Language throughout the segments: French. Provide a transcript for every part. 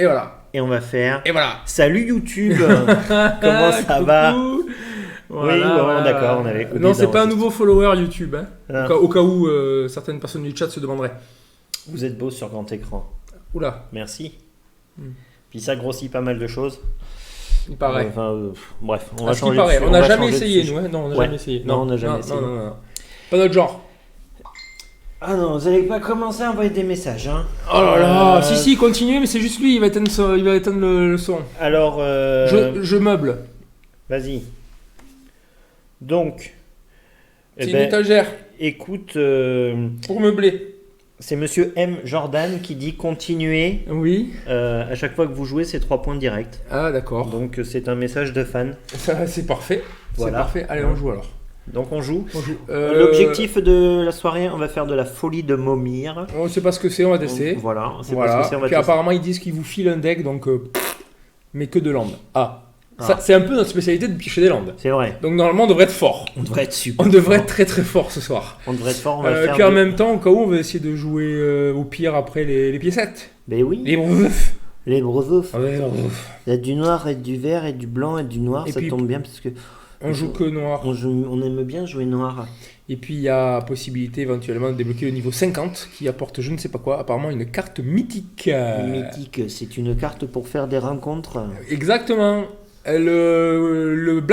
Et voilà. Et on va faire... Et voilà. Salut YouTube. Comment ça va? Voilà, oui, bon, voilà. d'accord, on avait... Non, c'est pas un nouveau follower YouTube. Hein. Ah. Au cas où certaines personnes du chat se demanderaient. Vous êtes beau sur grand écran. Oula. Merci. Puis ça grossit pas mal de choses. Il paraît. Enfin, bref, on va ce qui changer paraît. de On n'a jamais essayé, nous. Hein. Non, on n'a jamais essayé. Non, on n'a jamais essayé. Non. Pas notre genre. Ah non, vous allez pas commencer à envoyer des messages, hein. Oh là là. Si, continuez, mais c'est juste lui, il va éteindre le son. Alors, Je meuble. vas-y. Donc, C'est une étagère écoute, pour meubler. c'est Monsieur M. Jordan qui dit continuez. Oui. À chaque fois que vous jouez, c'est 3 points directs. Ah d'accord. Donc c'est un message de fan. Ça, c'est parfait. Voilà. C'est parfait. Allez, on joue alors. Donc on joue. L'objectif. L'objectif de la soirée, on va faire de la folie de Momir. On sait pas ce que c'est, on va tester. Voilà, c'est Voilà. parce que c'est, on va Puis tester. apparemment, ils disent qu'ils vous filent un deck, donc mais que de landes. Ça, c'est un peu notre spécialité de piocher des landes. C'est vrai. Donc normalement, on devrait être fort. On devrait être super. On devrait fort. être très très fort ce soir. On devrait être fort. On va le faire. Puis en même temps, au cas où, on va essayer de jouer au pire après les piécettes. Ben oui. Les breufs. Les brosoufs. Ouais, Il y a du noir et du vert et du blanc et du noir. Et ça puis, tombe bien parce que on joue que noir. on aime bien jouer noir. Et puis il y a possibilité éventuellement de débloquer le niveau 50 qui apporte je ne sais pas quoi, apparemment une carte mythique. Mythique, c'est une carte pour faire des rencontres. Exactement. L'humour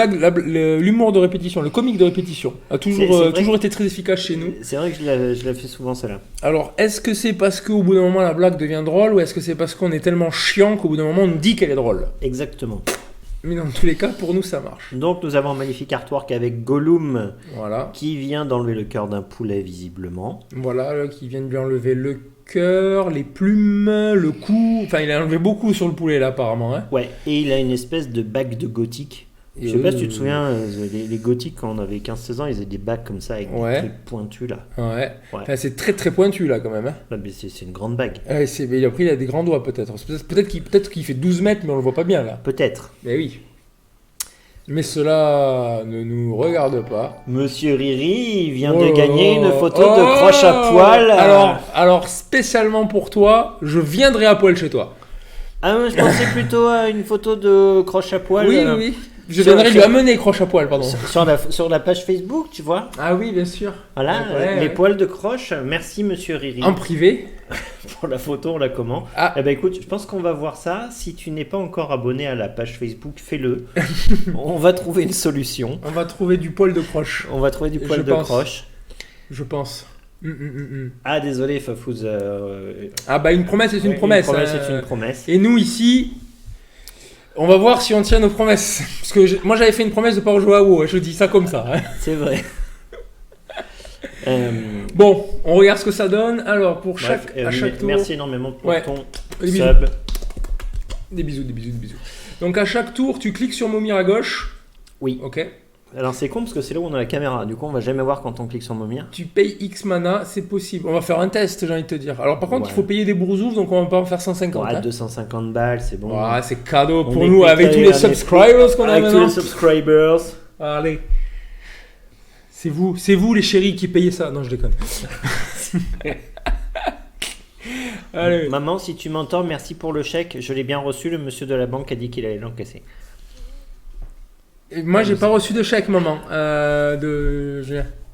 de répétition, le comique de répétition a toujours été très efficace chez nous. C'est vrai que je la fais souvent celle-là. Alors, est-ce que c'est parce qu'au bout d'un moment la blague devient drôle ou est-ce que c'est parce qu'on est tellement chiant qu'au bout d'un moment on nous dit qu'elle est drôle? Exactement. Mais dans tous les cas, pour nous ça marche. Donc nous avons un magnifique artwork avec Gollum Voilà. qui vient d'enlever le cœur d'un poulet visiblement. Voilà, là, qui vient de lui enlever le cœur, les plumes, le cou. Enfin, il a enlevé beaucoup sur le poulet là apparemment. Hein. Ouais, et il a une espèce de bague de gothique. Je sais pas si tu te souviens, les gothiques quand on avait 15-16 ans, ils avaient des bagues comme ça avec des trucs pointus là. Ouais. Enfin, c'est très très pointu là quand même. Hein. Ouais, mais c'est une grande bague. Mais après, il a des grands doigts peut-être. Peut-être qu'il fait 12 mètres, mais on le voit pas bien là. Peut-être. Mais oui. Mais cela ne nous regarde pas. Monsieur Riri vient de gagner une photo de croche à poil. Alors, spécialement pour toi, je viendrai à poil chez toi. Ah, je pensais plutôt à une photo de croche à poil. Oui. Je viendrai lui amener croche à poil, pardon. Sur la page Facebook, tu vois. Ah oui, bien sûr. Voilà, les poils de croche. Merci, monsieur Riri. En privé. Pour la photo, on la comment. Eh ben écoute, je pense qu'on va voir ça. Si tu n'es pas encore abonné à la page Facebook, fais-le. On va trouver une solution. On va trouver du poil de croche. On va trouver du poil de croche. Je pense. Ah, désolé, Fafouz. Une promesse est une promesse. Une promesse est une promesse. Et nous, ici... On va voir si on tient nos promesses. Parce que moi j'avais fait une promesse de pas rejouer à WoW, je dis ça comme ça. Hein. C'est vrai. Bon, on regarde ce que ça donne. Alors pour chaque tour. Merci énormément pour ton bisous. sub. Des bisous. Donc à chaque tour, tu cliques sur Momir à gauche. Oui. Ok. Alors c'est con parce que c'est là où on a la caméra. Du coup, on va jamais voir quand on clique sur Momir. Tu payes X mana, c'est possible. On va faire un test, j'ai envie de te dire. Alors par contre, il faut payer des boursoufs, donc on va pas en faire 150. Ouais, 250 balles, c'est bon. Ouais, c'est cadeau pour nous avec tous les subscribers qu'on a maintenant. Avec tous les subscribers. Allez. C'est vous les chéris qui payez ça. Non, je déconne. Allez. Maman, si tu m'entends, merci pour le chèque. Je l'ai bien reçu. Le monsieur de la banque a dit qu'il allait l'encaisser. Moi, j'ai pas reçu de chèque, maman.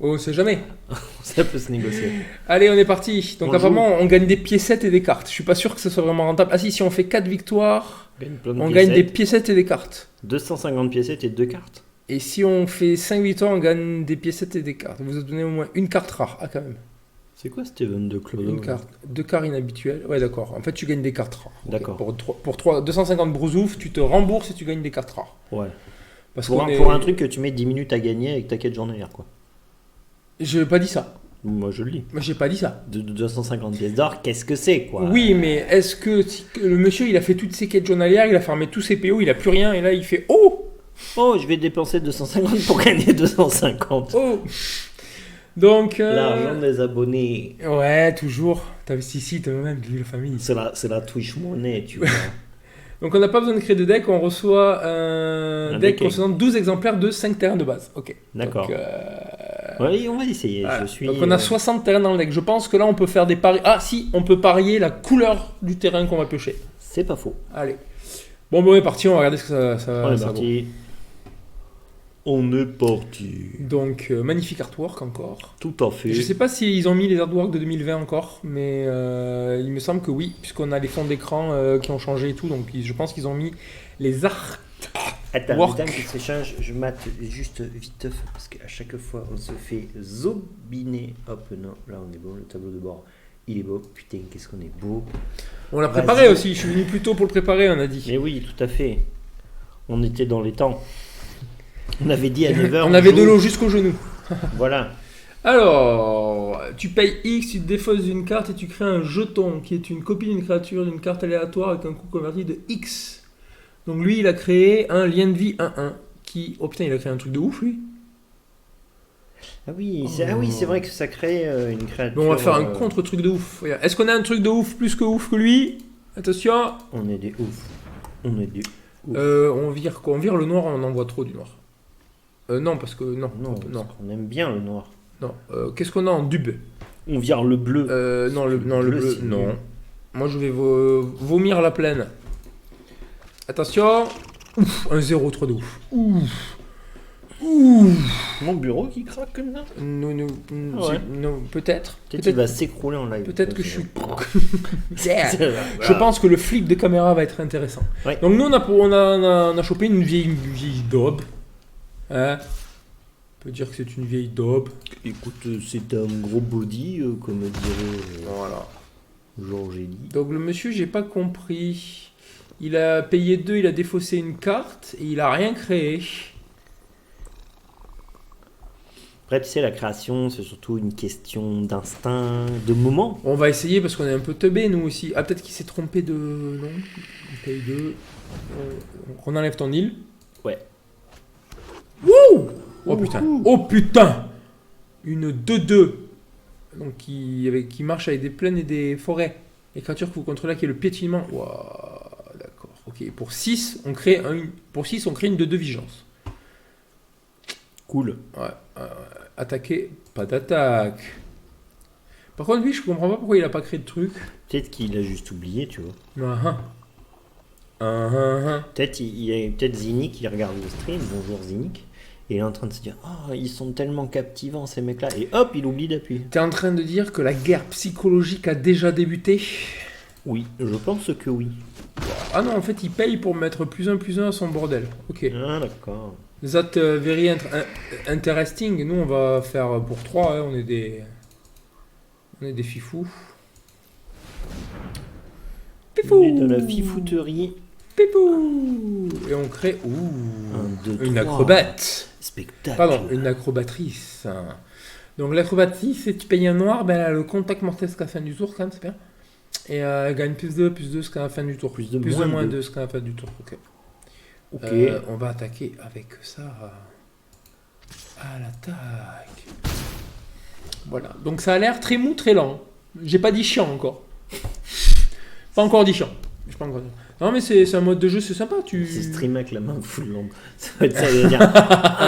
On sait jamais. Ça peut se négocier. Allez, on est parti. Donc, apparemment, on gagne des piécettes et des cartes. Je suis pas sûr que ce soit vraiment rentable. Ah, si on fait 4 victoires, on gagne des piécettes et des cartes. 250 piécettes et 2 cartes. Et si on fait 5 victoires, on gagne des piécettes et des cartes. Vous avez donné au moins une carte rare. Ah, quand même. C'est quoi Steven de Claude? Une carte. 2 cartes inhabituelles. Ouais, d'accord. En fait, tu gagnes des cartes rares. D'accord. Pour 250 brousouf, tu te rembourses et tu gagnes des cartes rares. Ouais. Parce pour un truc que tu mets 10 minutes à gagner avec ta quête journalière, quoi. Je n'ai pas dit ça. Moi, je le dis. Moi, j'ai pas dit ça. De 250 pièces d'or, qu'est-ce que c'est, quoi? Oui, mais est-ce que le monsieur, il a fait toutes ses quêtes journalières, il a fermé tous ses PO, il a plus rien, et là, il fait « Oh !» Oh, je vais dépenser 250 pour gagner 250. Oh. Donc... L'argent des abonnés. Ouais, toujours. Ici, t'as même de la famille. C'est la Twitch monnaie, tu vois. Donc on n'a pas besoin de créer de deck, on reçoit un deck concernant 12 exemplaires de 5 terrains de base. Ok. D'accord. Oui, on va essayer. Voilà. Donc on a 60 terrains dans le deck. Je pense que là on peut faire des paris. Ah si, on peut parier la couleur du terrain qu'on va piocher. C'est pas faux. Allez. Bon, on est parti, on va regarder ce que ça On est parti. On est parti. Donc, magnifique artwork encore. Tout à fait. Je sais pas s'ils ont mis les artworks de 2020 encore, mais il me semble que oui, puisqu'on a les fonds d'écran qui ont changé et tout, donc je pense qu'ils ont mis les artworks. Attends, le temps qu'il s'échange, je mate juste vite, parce qu'à chaque fois, on se fait zobiner. Hop, non, là on est bon, le tableau de bord, il est beau. Putain, qu'est-ce qu'on est beau. On l'a préparé aussi, je suis venu plus tôt pour le préparer, on a dit. Mais oui, tout à fait. On était dans les temps. On avait dit à 9h. On avait de l'eau jusqu'au genou. Voilà. Alors, tu payes X, tu te défausses d'une carte et tu crées un jeton qui est une copie d'une créature d'une carte aléatoire avec un coût converti de X. Donc lui, il a créé un lien de vie 1-1 qui... Oh putain, il a créé un truc de ouf, lui. Ah oui, c'est vrai que ça crée une créature... Donc on va faire un contre-truc de ouf. Regarde. Est-ce qu'on a un truc de ouf plus que lui? Attention. On est des ouf. On est des ouf. On vire quoi? On vire le noir, on en voit trop du noir. Non, parce que... Non. On aime bien le noir. Non. Qu'est-ce qu'on a en dub? On vire le bleu. Non, le bleu, non. Moi, je vais vomir la plaine. Attention. Ouf, un 0, trop de ouf. Ouf. Mon bureau qui craque là. Non, peut-être. Peut-être qu'il va s'écrouler en live. Peut-être que je suis... Je pense que le flip de caméra va être intéressant. Ouais. Donc nous, on a chopé une vieille daube. Hein? On peut dire que c'est une vieille daube. Écoute, c'est un gros body, comme dirait voilà. Georges Elie. Donc le monsieur, j'ai pas compris. Il a payé 2, il a défaussé une carte et il a rien créé. Après, tu sais, la création, c'est surtout une question d'instinct, de moment. On va essayer parce qu'on est un peu teubé, nous aussi. Ah, peut-être qu'il s'est trompé de... Non, on paye 2. On enlève ton île. Ouais. Wouh! Oh putain. Oh putain! Une 2-2. Donc qui marche avec des plaines et des forêts. Les créatures que vous contrôlez qui est le piétinement. Waouh, d'accord. Ok, pour 6, on crée une 2-2 vigilance. Cool. Ouais. Attaquer, pas d'attaque. Par contre, lui, je comprends pas pourquoi il a pas créé de truc. Peut-être qu'il a juste oublié, tu vois. Uh-huh. Peut-être il y a peut-être Zinnik qui regarde le stream. Bonjour Zinnik. Et il est en train de se dire, ils sont tellement captivants ces mecs-là. Et hop, il oublie d'appuyer. T'es en train de dire que la guerre psychologique a déjà débuté? Oui, je pense que oui. Ah non, en fait, il paye pour mettre +1/+1 à son bordel. Ok. Ah d'accord. That very interesting. Nous, on va faire pour 3. Hein. On est des fifous. Pifou. On est de la fifouterie. Pipou. Et on crée une acrobate. Spectacle. Pardon, une acrobatrice. Donc l'acrobatrice, si tu payes un noir, ben, elle a le contact mortel jusqu'à la fin du tour, quand même, c'est bien. Et elle gagne +2 jusqu'à la fin du tour. Plus de moins 2 jusqu'à la fin du tour. Ok. On va attaquer avec ça à l'attaque. Voilà. Donc ça a l'air très mou, très lent. J'ai pas dit chiant encore. Pas encore dit chiant. Non mais c'est un mode de jeu, c'est sympa. C'est stream avec la main full lampe. Ça va être ça de dire.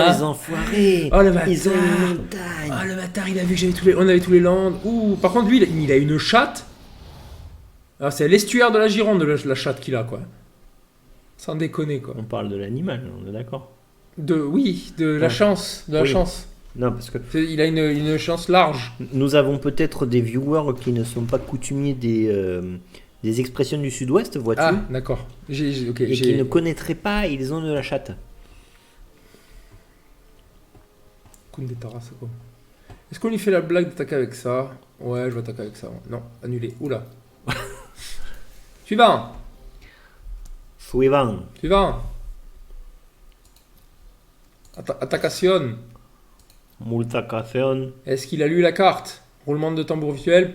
Les enfoirés. Oh le bâtard. Ils ont une montagne. Oh le bâtard, il a vu que on avait tous les landes. Par contre lui, il a une chatte. Alors c'est l'estuaire de la Gironde, la chatte qu'il a quoi. Sans déconner quoi. On parle de l'animal, on est d'accord. La chance, la chance. Non parce que il a une chance large. Nous avons peut-être des viewers qui ne sont pas coutumiers des expressions du Sud-Ouest, vois-tu. Ah d'accord. Qui ne connaîtraient pas, ils ont de la chatte. Kundetara, c'est quoi? Est-ce qu'on lui fait la blague d'attaquer avec ça? Ouais, je vais attaquer avec ça. Non, annulé. Oula. Suivant. Attacation. Multacation. Est-ce qu'il a lu la carte? Roulement de tambour visuel.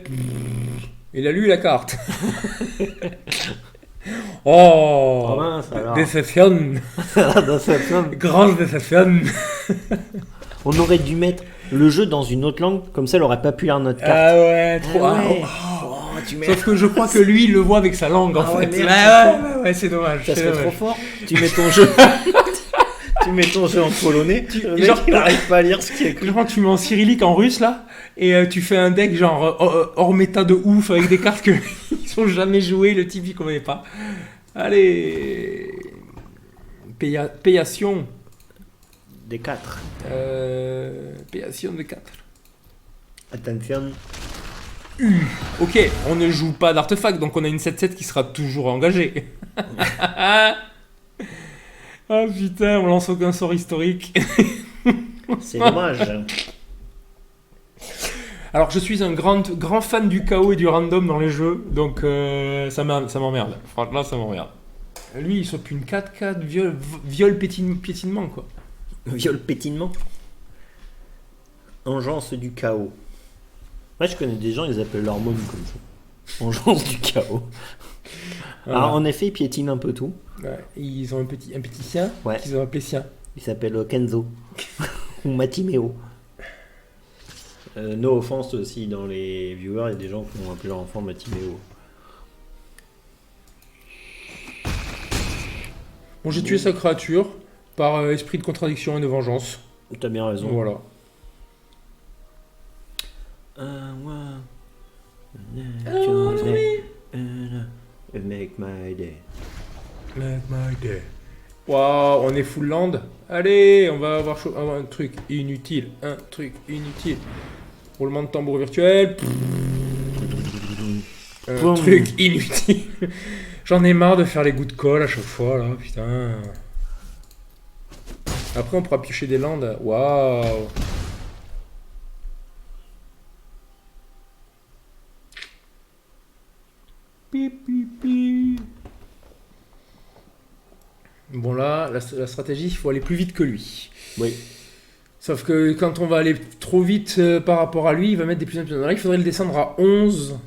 Il a lu la carte. Oh mince, alors. Déception. Grande déception. On aurait dû mettre le jeu dans une autre langue, comme ça elle aurait pas pu lire notre carte. Ah ouais, trop. Sauf que je crois que lui il le voit avec sa langue en fait. Ouais, c'est dommage. Ça serait trop fort. Tu mets ton jeu. Tu mets ton jeu en polonais, le mec, genre- il n'arrive pas à lire ce qu'il y a écrit. Genre, tu mets en cyrillique, en russe, là, et tu fais un deck, genre, hors méta de ouf, avec des cartes que ils sont jamais jouées, le type, il connaît pas. Allez. Payation. Des 4. Payation de 4. Attention. Ok, on ne joue pas d'artefact, donc on a une 7-7 qui sera toujours engagée. Ah putain, on lance aucun sort historique. C'est dommage. Alors, je suis un grand fan du chaos et du random dans les jeux, donc ça m'emmerde. Franchement, ça m'emmerde. Lui, il chope une 4-4, viol piétinement, quoi. Viol pétinement. Engeance du chaos. Moi, je connais des gens, ils appellent leur môme comme ça. Engeance du chaos. Voilà. Alors, en effet, ils piétinent un peu tout. Ouais, ils ont un petit sien Ouais. qu'ils ont appelé sien. Il s'appelle Kenzo. Ou Matimeo. No offense aussi, dans les viewers, il y a des gens qui ont appelé leur enfant Matimeo. Bon, j'ai tué sa créature par esprit de contradiction et de vengeance. T'as bien raison. Voilà. Make my day. Make my day. Waouh, on est full land. Allez, on va avoir un truc inutile. Un truc inutile. Roulement de tambour virtuel. Un Boum. truc inutile. J'en ai marre de faire les gouttes de colle à chaque fois, là. Putain. Après, on pourra piocher des landes. Waouh. Pip, pip, pip. Bon là, la stratégie, il faut aller plus vite que lui. Oui. Sauf que quand on va aller trop vite par rapport à lui, il va mettre des plus en plus. Là, il faudrait le descendre à 11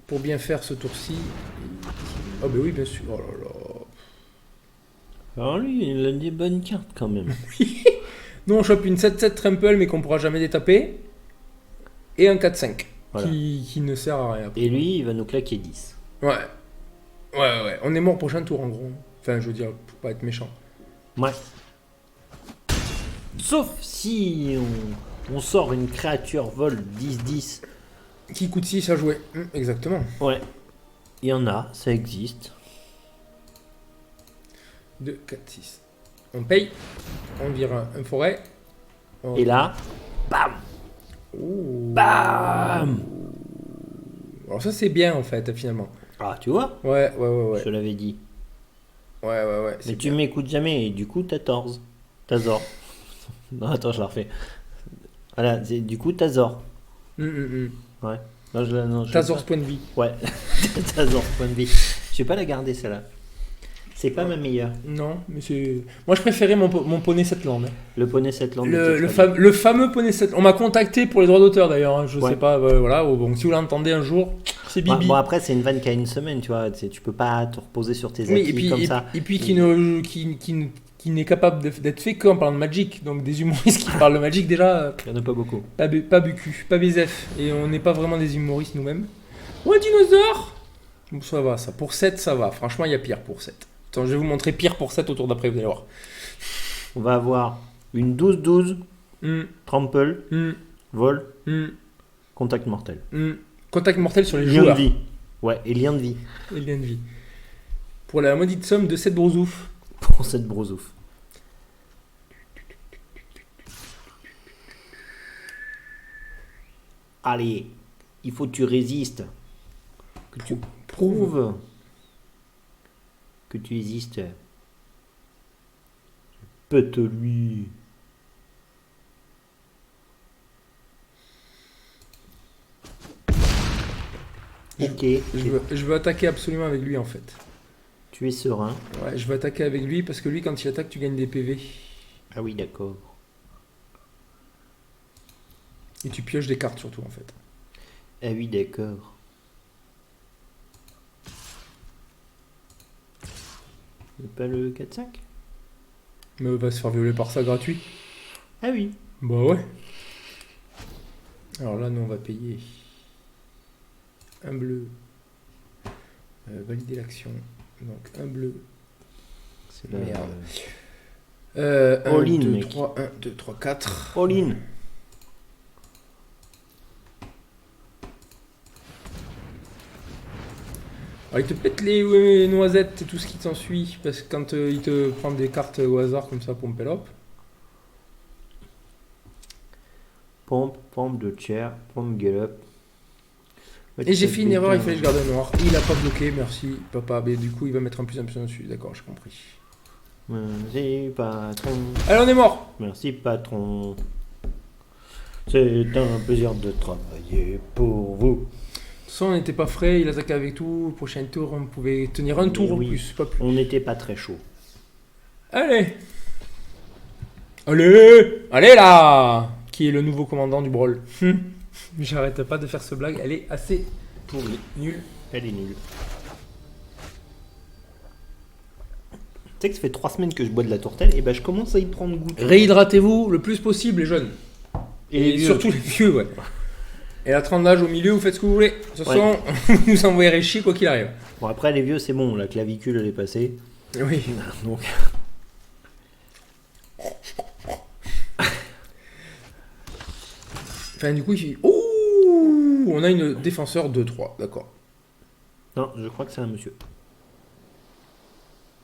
pour bien faire ce tour-ci. Ah bah oui, bien sûr. Oh là là. Alors lui, il a des bonnes cartes quand même. Nous, on chope une 7-7 trample, mais qu'on pourra jamais détaper. Et un 4-5, Voilà. qui ne sert à rien. Et lui, il va nous claquer 10. Ouais. Ouais. On est mort au prochain tour, en gros. Enfin, je veux dire, pour pas être méchant. Ouais. Sauf si on sort une créature vol 10-10. Qui coûte 6 à jouer. Exactement. Ouais. Il y en a, ça existe. 2, 4, 6. On paye. On vire un forêt. On- Et là, bam. Ouh. Bam. Alors ça, c'est bien, en fait, finalement. Ah, tu vois, Ouais. je te l'avais dit. Ouais. Mais c'est tu bien. m'écoutes jamais et du coup, t'as tort. T'as zor. Non, attends, je la refais. Voilà, du coup, t'as zor. Ouais. Non, je T'as l'ai pas. ce point de vie. Ouais, t'as zor, point de vie. Je vais pas la garder celle-là. C'est pas ma meilleure. Non, mais c'est... Moi, je préférais mon poney Setland. Le poney Setland. Le fameux poney Setland. On m'a contacté pour les droits d'auteur, d'ailleurs. Hein. Je Ouais. sais pas, voilà. Bon, si vous l'entendez un jour, c'est Bibi. Bon, après, c'est une vanne qui a une semaine, tu vois. Tu peux pas te reposer sur tes Oui, acquis comme ça. et puis qui n'est capable d'être fait qu'en parlant de Magic. Donc des humoristes qui parlent de Magic, déjà, Il y en a pas beaucoup. pas BQ, pas BZF. Et on n'est pas vraiment des humoristes nous-mêmes. Ou un dinosaure. Bon, ça va, ça. Pour 7, ça va. Franchement, il y a pire pour 7. Attends, je vais vous montrer pire pour 7 au tour d'après, vous allez voir. On va avoir une 12-12, Hum, trample, hum, vol, hum, contact mortel. Contact mortel sur les Lien de joueurs. vie. Ouais, et lien de vie Et lien de vie. Pour la maudite somme de 7 brousouf. pour cette brosouf. Allez, il faut que tu résistes. Que tu prouves que tu existes. Pète-lui. Ok, Je veux attaquer absolument avec lui en fait. tu es serein. Ouais, je veux attaquer avec lui parce que lui, quand il attaque, tu gagnes des PV. Ah oui, d'accord. Et tu pioches des cartes surtout en fait. Ah oui, d'accord. Pas le 4-5 ? Mais il va se faire violer par ça gratuit. Ah oui. Bah ouais. Alors là, nous on va payer un bleu. Valider l'action. Donc un bleu. C'est Merde. All in, 2, mec. 3, 1, 2, 3, 4. All in. Alors, il te pète les noisettes et tout ce qui s'ensuit, parce que quand il te prend des cartes au hasard comme ça, pompe up. Pompe de chair, pompe get up. Et j'ai fait une erreur, il fallait que je garde un noir. Il a pas bloqué, merci papa. Mais du coup, il va mettre un plus dessus. D'accord, j'ai compris. Merci patron. Allez, on est mort. Merci patron. C'est un plaisir de travailler pour vous. De toute façon, on n'était pas frais, il attaquait avec tout. Le prochain tour, on pouvait tenir un tour en plus, pas plus. On n'était pas très chaud. Allez. Allez là. Qui est le nouveau commandant du Brawl. J'arrête pas de faire ce blague, elle est assez Pourrie. nulle. Elle est nulle. Tu sais que ça fait 3 semaines que je bois de la tourtelle, et ben je commence à y prendre goût. Réhydratez-vous le plus possible, les jeunes. Et vieux. surtout les vieux, ouais. Et la tranche d'âge au milieu, vous faites ce que vous voulez. De toute façon, vous nous envoyerez chier quoi qu'il arrive. Bon, après les vieux, c'est bon, la clavicule elle est passée. Oui. Donc. Enfin, du coup, il fait. Ouh, on a une défenseur 2-3, d'accord. Non, je crois que c'est un monsieur.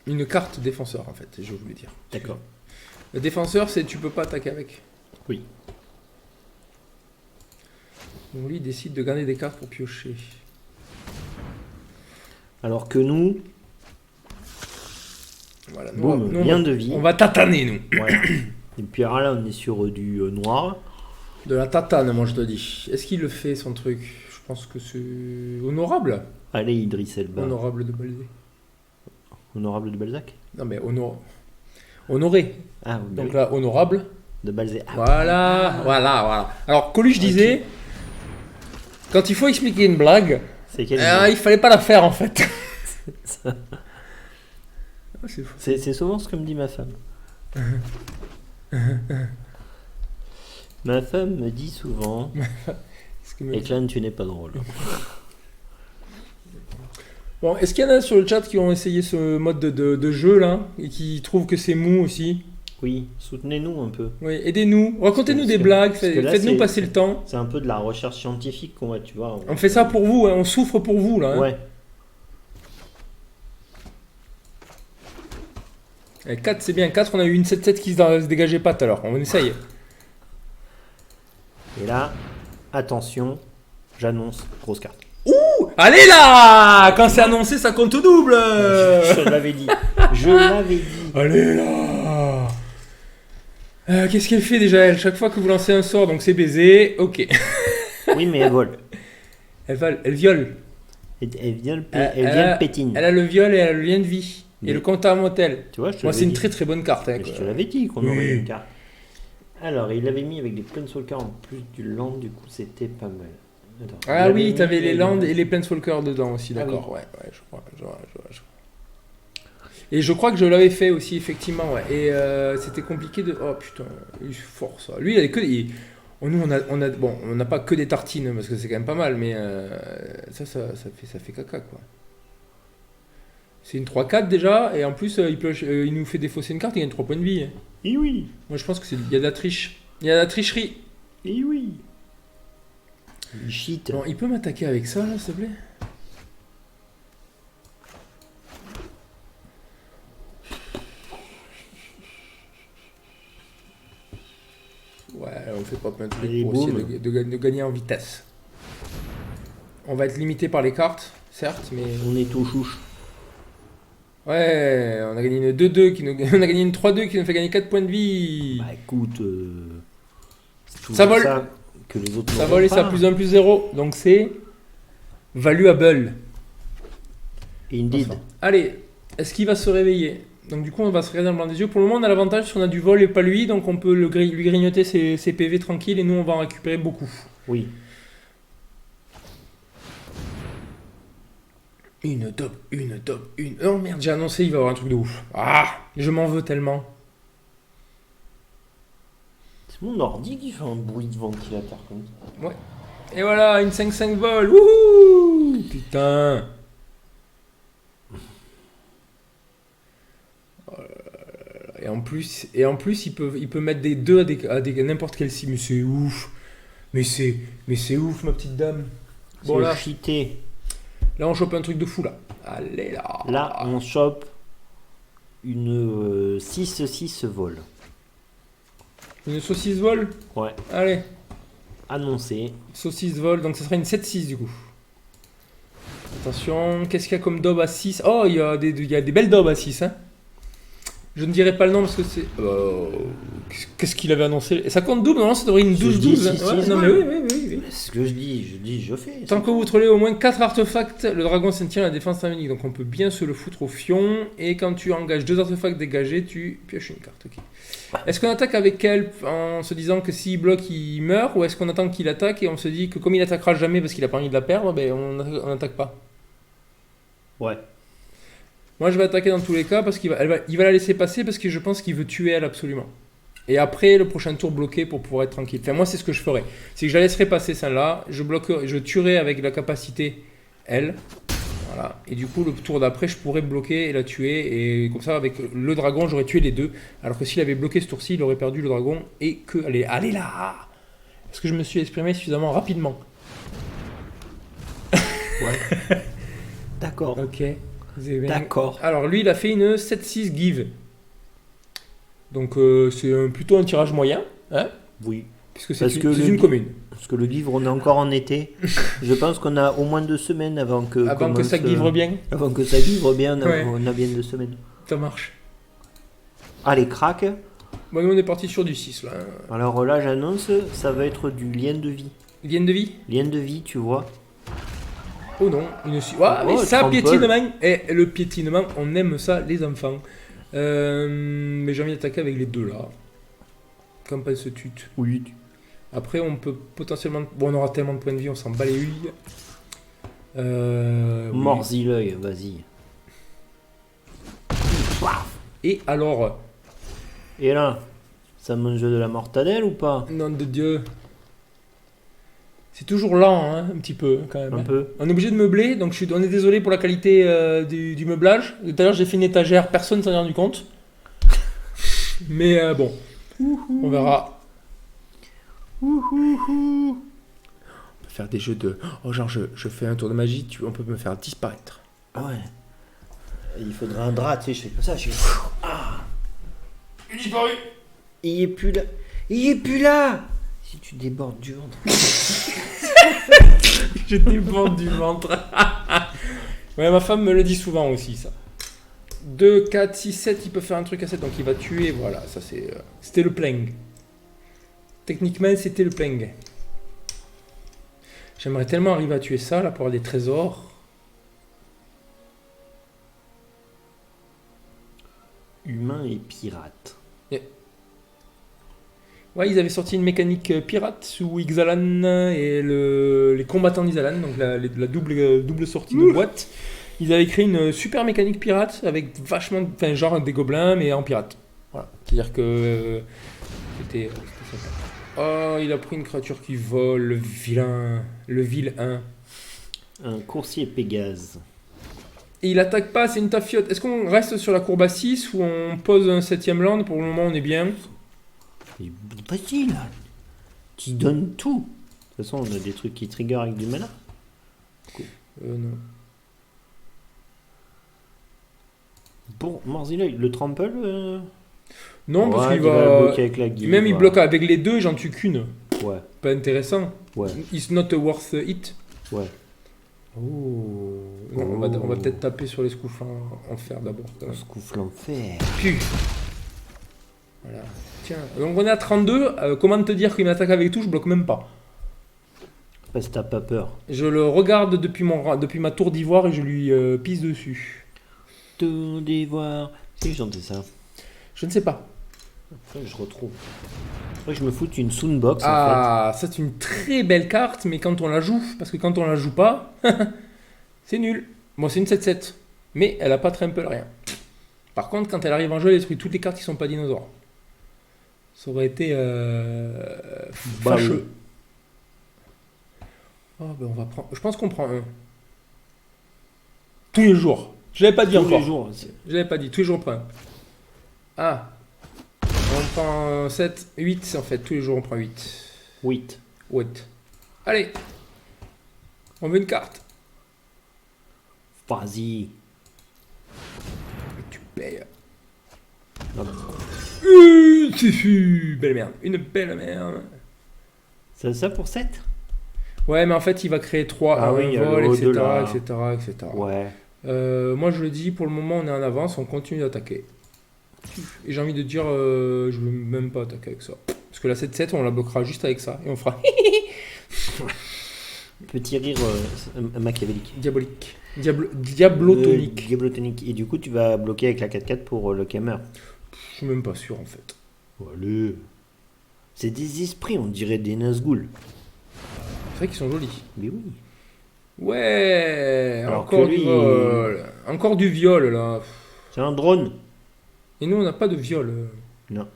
Une carte défenseur, en fait, je voulais dire. D'accord. Le défenseur, c'est tu peux pas attaquer avec. Oui. Donc lui, il décide de garder des cartes pour piocher. Alors que nous, Voilà, boum, bien de vie. On va tataner, nous. Ouais. Et puis alors là, on est sur du noir. De la tatane, moi je te dis. Est-ce qu'il le fait, son truc? Je pense que c'est honorable. Allez, Idriss Elba. Honorable de Balzé. Honorable de Balzac. Non, mais honoré. Ah, bah Donc oui. là, honorable. De Balzac. Ah, Voilà. Alors, Coluche disait, quand il faut expliquer une blague, c'est quel il fallait pas la faire en fait. Ah, c'est fou. C'est souvent ce que me dit ma femme. Ma femme me dit souvent, Eklan, tu n'es pas drôle. Bon, est-ce qu'il y en a sur le chat qui ont essayé ce mode de jeu là et qui trouvent que c'est mou aussi? Oui, soutenez-nous un peu. Oui, aidez-nous, racontez-nous des blagues, faites-nous passer le temps. C'est un peu de la recherche scientifique qu'on va, tu vois. On fait ça pour vous, hein, on souffre pour vous là. Hein. Ouais. Et 4 c'est bien, 4 on a eu une 7-7 qui se dégageait pas tout à l'heure, on essaye. Et là, attention, j'annonce grosse carte. Allez là! Quand c'est annoncé, ça compte double! Je l'avais dit. Je l'avais dit. Allez là! Qu'est-ce qu'elle fait déjà, elle? Chaque fois que vous lancez un sort, donc c'est baiser, ok. Oui, mais elle vole. Elle viole. Elle vient pétine. Elle a le viol et elle a le lien de vie. Mais- Et le compte à motel. Tu vois, je te Moi, l'avais c'est une dit. très très bonne carte. Hein, Mais quoi. je te l'avais dit qu'on Oui. aurait une carte. Alors, il l'avait mis avec des Planeswalkers en plus du land, du coup, c'était pas mal. Attends, il Ah l'avait oui, mis t'avais les avec- lands et les planeswalkers dedans aussi, Ah d'accord. Ouais, je crois. Et je crois que je l'avais fait aussi, effectivement. Ouais. Et c'était compliqué de. Oh putain, il est fort ça. Lui, il avait que des. Nous, on n'a pas que des tartines parce que c'est quand même pas mal, mais ça fait caca quoi. C'est une 3-4 déjà, et en plus, il nous fait défausser une carte, il gagne 3 points de vie. Eh oui, Moi, je pense qu'il y a de la triche. Il y a de la tricherie. eh oui. Il cheat. Bon, il peut m'attaquer avec ça, là, s'il te plaît? Ouais, on fait pas plein de trucs Allez, pour essayer boum. de gagner en vitesse. On va être limité par les cartes, certes, mais... On est tout chouche. Ouais, on a gagné une 2-2, on a gagné une 3-2 qui nous fait gagner 4 points de vie. Bah écoute, c'est toujours Ça vole. que les autres Ça n'auront vole et pas. ça plus 1 plus 0, donc c'est... Valuable. Indeed. Enfin. Allez, est-ce qu'il va se réveiller? Donc du coup on va se regarder dans le blanc des yeux. Pour le moment on a l'avantage parce qu'on a du vol et pas lui, donc on peut lui grignoter ses PV tranquille et nous on va en récupérer beaucoup. Oui. Une top. Oh merde, j'ai annoncé, il va y avoir un truc de ouf. Ah, je m'en veux tellement. C'est mon ordi qui fait un bruit de ventilateur comme ça. Ouais. Et voilà, une 5-5 vol. Wouhou! Putain. Et en plus il peut mettre des 2 à n'importe quel sim. Mais c'est ouf. Mais c'est ouf, ma petite dame. Bon, là, cheaté. Là, on chope un truc de fou, là. Allez, là. Là, on chope une 6-6 vol. Une saucisse vol. Ouais. Allez. Annoncé. Saucisse vol, donc ça serait une 7-6 du coup. Attention, qu'est-ce qu'il y a comme daube à 6? Oh, il y a des belles daubes à 6, hein. Je ne dirai pas le nom parce que c'est... qu'est-ce qu'il avait annoncé? Et ça compte double, non? Ça devrait être une 12-12. Non, mais oui. C'est ce que je dis, je fais. Tant que vous trouvez au moins 4 artefacts, le dragon se tient à la défense unique. Donc on peut bien se le foutre au fion. Et quand tu engages 2 artefacts dégagés, tu pioches une carte. Ok. Est-ce qu'on attaque avec elle en se disant que s'il bloque, il meurt? Ou est-ce qu'on attend qu'il attaque et on se dit que comme il attaquera jamais parce qu'il a pas envie de la perdre, ben on n'attaque pas? Ouais. Moi je vais attaquer dans tous les cas parce il va la laisser passer parce que je pense qu'il veut tuer elle absolument. Et après le prochain tour bloqué pour pouvoir être tranquille. Enfin moi c'est ce que je ferais. C'est que je la laisserai passer celle-là, je tuerai avec la capacité elle. Voilà. Et du coup le tour d'après je pourrais bloquer et la tuer. Et comme ça avec le dragon j'aurais tué les deux. Alors que s'il avait bloqué ce tour-ci il aurait perdu le dragon et que... Allez là. Est-ce que je me suis exprimé suffisamment rapidement? Ouais. D'accord. Ok. D'accord. Alors lui il a fait une 7-6 give. Donc c'est plutôt un tirage moyen. Hein, oui. Puisque c'est une commune. Parce que le livre on est encore en été. Je pense qu'on a au moins 2 semaines avant que ça livre bien. Avant que ça livre bien, Ouais. On a bien 2 semaines. Ça marche. Allez, craque. Bon, nous on est parti sur du 6 là. Alors là j'annonce, ça va être du lien de vie. Lien de vie? Lien de vie, tu vois. Oh non, mais ça, Trample. piétinement. Et le piétinement, on aime ça, les enfants. Mais j'ai envie d'attaquer avec les deux là. Qu'en penses-tu? Oui. Après, on peut potentiellement. Bon, on aura tellement de points de vie, on s'en bat les huilles. Mords-y l'œil, vas-y. Et alors? Et là, ça mange de la mortadelle ou pas? Nom de Dieu. C'est toujours lent, hein, un petit peu quand même. Un peu. On est obligé de meubler, donc on est désolé pour la qualité du meublage. Tout à l'heure, j'ai fait une étagère, personne ne s'en est rendu compte. Mais bon, on verra. On peut faire des jeux de... Oh, genre, je fais un tour de magie, on peut me faire disparaître. Ah ouais. Il faudra un drap, tu sais, je fais comme ça, je fais... Ah. Il est disparu. Il est plus là. Il est plus là. Si tu débordes du ventre. Je déborde du ventre. Ouais, ma femme me le dit souvent aussi, ça. 2, 4, 6, 7, il peut faire un truc à 7, donc il va tuer, voilà, ça c'est... c'était le pling. Techniquement, c'était le pling. J'aimerais tellement arriver à tuer ça, là, pour avoir des trésors. Humain et pirate. Ouais, ils avaient sorti une mécanique pirate sous Ixalan et les combattants d'Ixalan, donc la double sortie de boîte. Ils avaient créé une super mécanique pirate avec vachement, enfin genre des gobelins mais en pirate. Voilà, c'est-à-dire que c'était sympa. Oh, il a pris une créature qui vole, le vilain, le vilain. Un coursier Pégase. Et il attaque pas, c'est une tafiote. Est-ce qu'on reste sur la courbe à 6 ou on pose un 7ème land? Pour le moment, on est bien. C'est facile. Tu donnes tout. De toute façon, on a des trucs qui trigger avec du mana. Non. Bon, Morzilloy, le trample Non, parce ouais, qu'il va... bloquer avec la guille, Même il bloque avec les deux, j'en tue qu'une. Ouais. Pas intéressant. Ouais. It's not worth it. Ouais. Oh. Non, on va peut-être taper sur les scoufles en fer d'abord. Scoufle en fer. Puis. Voilà. Tiens. Donc on est à 32. Comment te dire qu'il m'attaque avec tout, je bloque même pas. Parce que t'as pas peur. Je le regarde depuis ma tour d'ivoire et je lui pisse dessus. Tour d'ivoire. C'est chanté ça. Je ne sais pas. Après, je retrouve. Après, je me fous une Soundbox en fait. C'est une très belle carte, mais quand on la joue, parce que quand on la joue pas, c'est nul. Moi, c'est une 7-7. Mais elle a pas trample, rien. Par contre, quand elle arrive en jeu, elle détruit toutes les cartes qui sont pas dinosaures. Ça aurait été fâcheux. Oh, ben on va prendre. Je pense qu'on prend un. Tous les jours. Je l'avais pas dit tous encore. les jours. Je l'avais pas dit. Tous les jours on prend un. Ah. On prend 7, 8 en fait. Tous les jours on prend 8. 8. Ouais. Allez. On veut une carte. Vas-y. Tu payes. Non, Belle merde. Une belle merde. c'est ça pour 7? Ouais, mais en fait, il va créer 3 Ah oui, il y a le etc., au-delà. etc. Ouais. Moi, je le dis, pour le moment, on est en avance, on continue d'attaquer. Et j'ai envie de dire, je veux même pas attaquer avec ça. Parce que la 7-7, on la bloquera juste avec ça. Et on fera Petit rire machiavélique. diabolique. Diablotonique. Diablotonique. Et du coup, tu vas bloquer avec la 4-4 pour le Kemmer. Je suis même pas sûr, en fait. Allez. C'est des esprits, on dirait des Nazgûl. C'est vrai qu'ils sont jolis. Mais oui. Ouais, Alors encore que lui, du vol. Encore du viol, là. C'est un drone. Et nous, on n'a pas de viol. Non.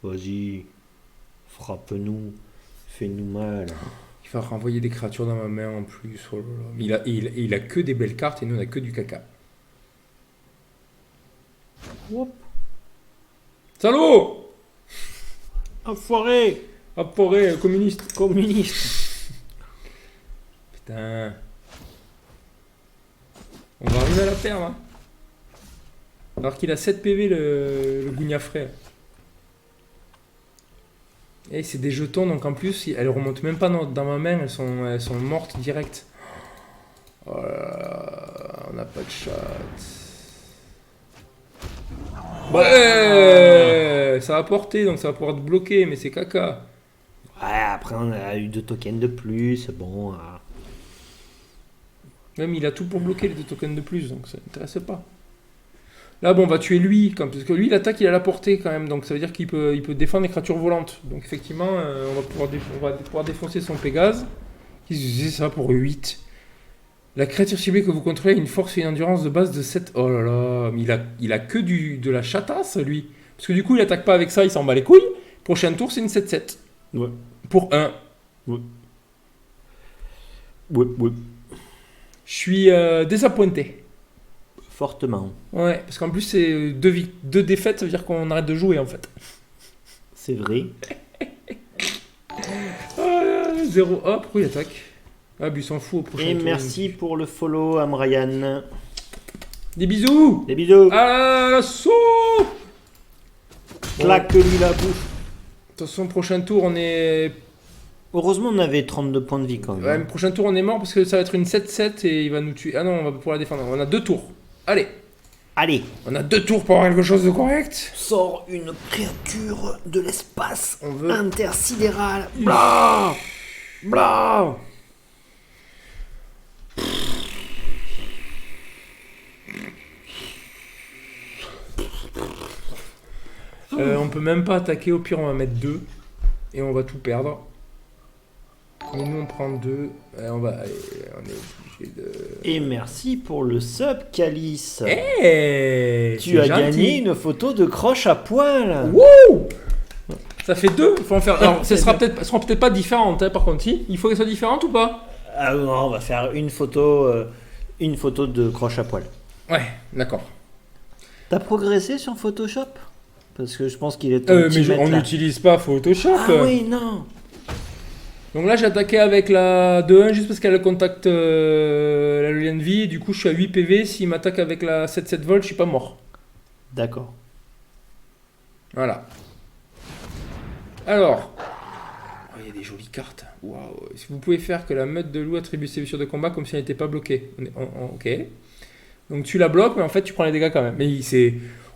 Vas-y. Frappe-nous. Fais-nous mal. Il va renvoyer des créatures dans ma main en plus. Oh là là. Mais il a que des belles cartes et nous, on a que du caca. Hop. Salaud! Enfoiré. Apporé, communiste. Communiste. Putain. On va arriver à la perdre. Hein. Alors qu'il a 7 PV, le Gougnafré. Et c'est des jetons, donc en plus, elles remontent même pas dans ma main, elles sont mortes direct. Oh là là, on n'a pas de chat. Ouais, ça va porter, donc ça va pouvoir te bloquer, mais c'est caca. Ouais, après on a eu 2 tokens de plus. Bon. Même il a tout pour bloquer les 2 tokens de plus, donc ça n'intéresse pas. Là, bon, on va tuer lui, parce que lui, l'attaque, il a la portée quand même, donc ça veut dire qu'il peut défendre les créatures volantes. Donc effectivement, on va pouvoir défoncer son Pégase. C'est ça pour 8. La créature ciblée que vous contrôlez a une force et une endurance de base de 7. Oh là là, mais il a que de la chatasse, lui. Parce que du coup, il attaque pas avec ça, il s'en bat les couilles. Prochain tour, c'est une 7-7. Ouais. Pour 1. Ouais. Je suis désappointé. Fortement. Ouais, parce qu'en plus, c'est 2 défaites, ça veut dire qu'on arrête de jouer, en fait. C'est vrai. 0. Ah, pourquoi il attaque? Ah, puis il s'en fout au prochain Et tour. merci pour le follow, Amrayan. Des bisous. Des bisous. Ah, l'assaut. Claque-lui la bouche. De toute façon, prochain tour, on est... Heureusement, on avait 32 points de vie quand même. Ouais, mais prochain tour, on est mort parce que ça va être une 7-7 et il va nous tuer. Ah non, on va pouvoir la défendre. On a 2 tours. Allez. Allez. On a 2 tours pour avoir quelque chose de correct. Sors une créature de l'espace On veut... intersidéral. Blah. Blah. On peut même pas attaquer, au pire on va mettre 2 et on va tout perdre. Mais nous on prend 2, on est obligé de... Et merci pour le sub, Calice. Tu as gagné une photo de croche à poil. Wouh! Ça fait 2, il faut en faire... Alors, elles seront peut-être pas différentes, hein, par contre, il faut qu'elles soient différentes ou pas? Ah non, on va faire une photo de croche à poil. Ouais, d'accord. T'as progressé sur Photoshop? Parce que je pense qu'il est temps de mais on n'utilise pas Photoshop. Ah oui, non. Donc là, j'ai attaqué avec la 2-1 juste parce qu'elle contacte la lien de vie. Du coup, je suis à 8 PV. S'il m'attaque avec la 7-7 volt, je suis pas mort. D'accord. Voilà. Alors. Oh, il y a des jolies cartes. Waouh. Si vous pouvez faire que la meute de loup attribue ses blessures de combat comme si elle n'était pas bloquée. Ok. Donc tu la bloques, mais en fait, tu prends les dégâts quand même. Mais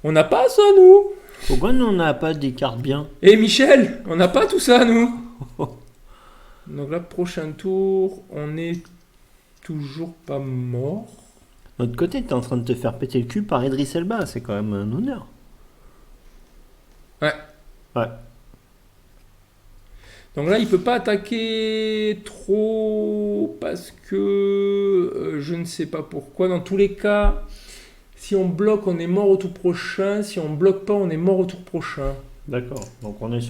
on n'a pas ça, nous. Pourquoi nous, on n'a pas des cartes bien? Eh Michel, on n'a pas tout ça, nous. Donc là, prochain tour, on est toujours pas mort. De l'autre côté, t'es en train de te faire péter le cul par Idris Elba, c'est quand même un honneur. Ouais. Ouais. Donc là, il peut pas attaquer trop parce que je ne sais pas pourquoi. Dans tous les cas, si on bloque, on est mort au tour prochain. Si on bloque pas, on est mort au tour prochain. D'accord. Donc on est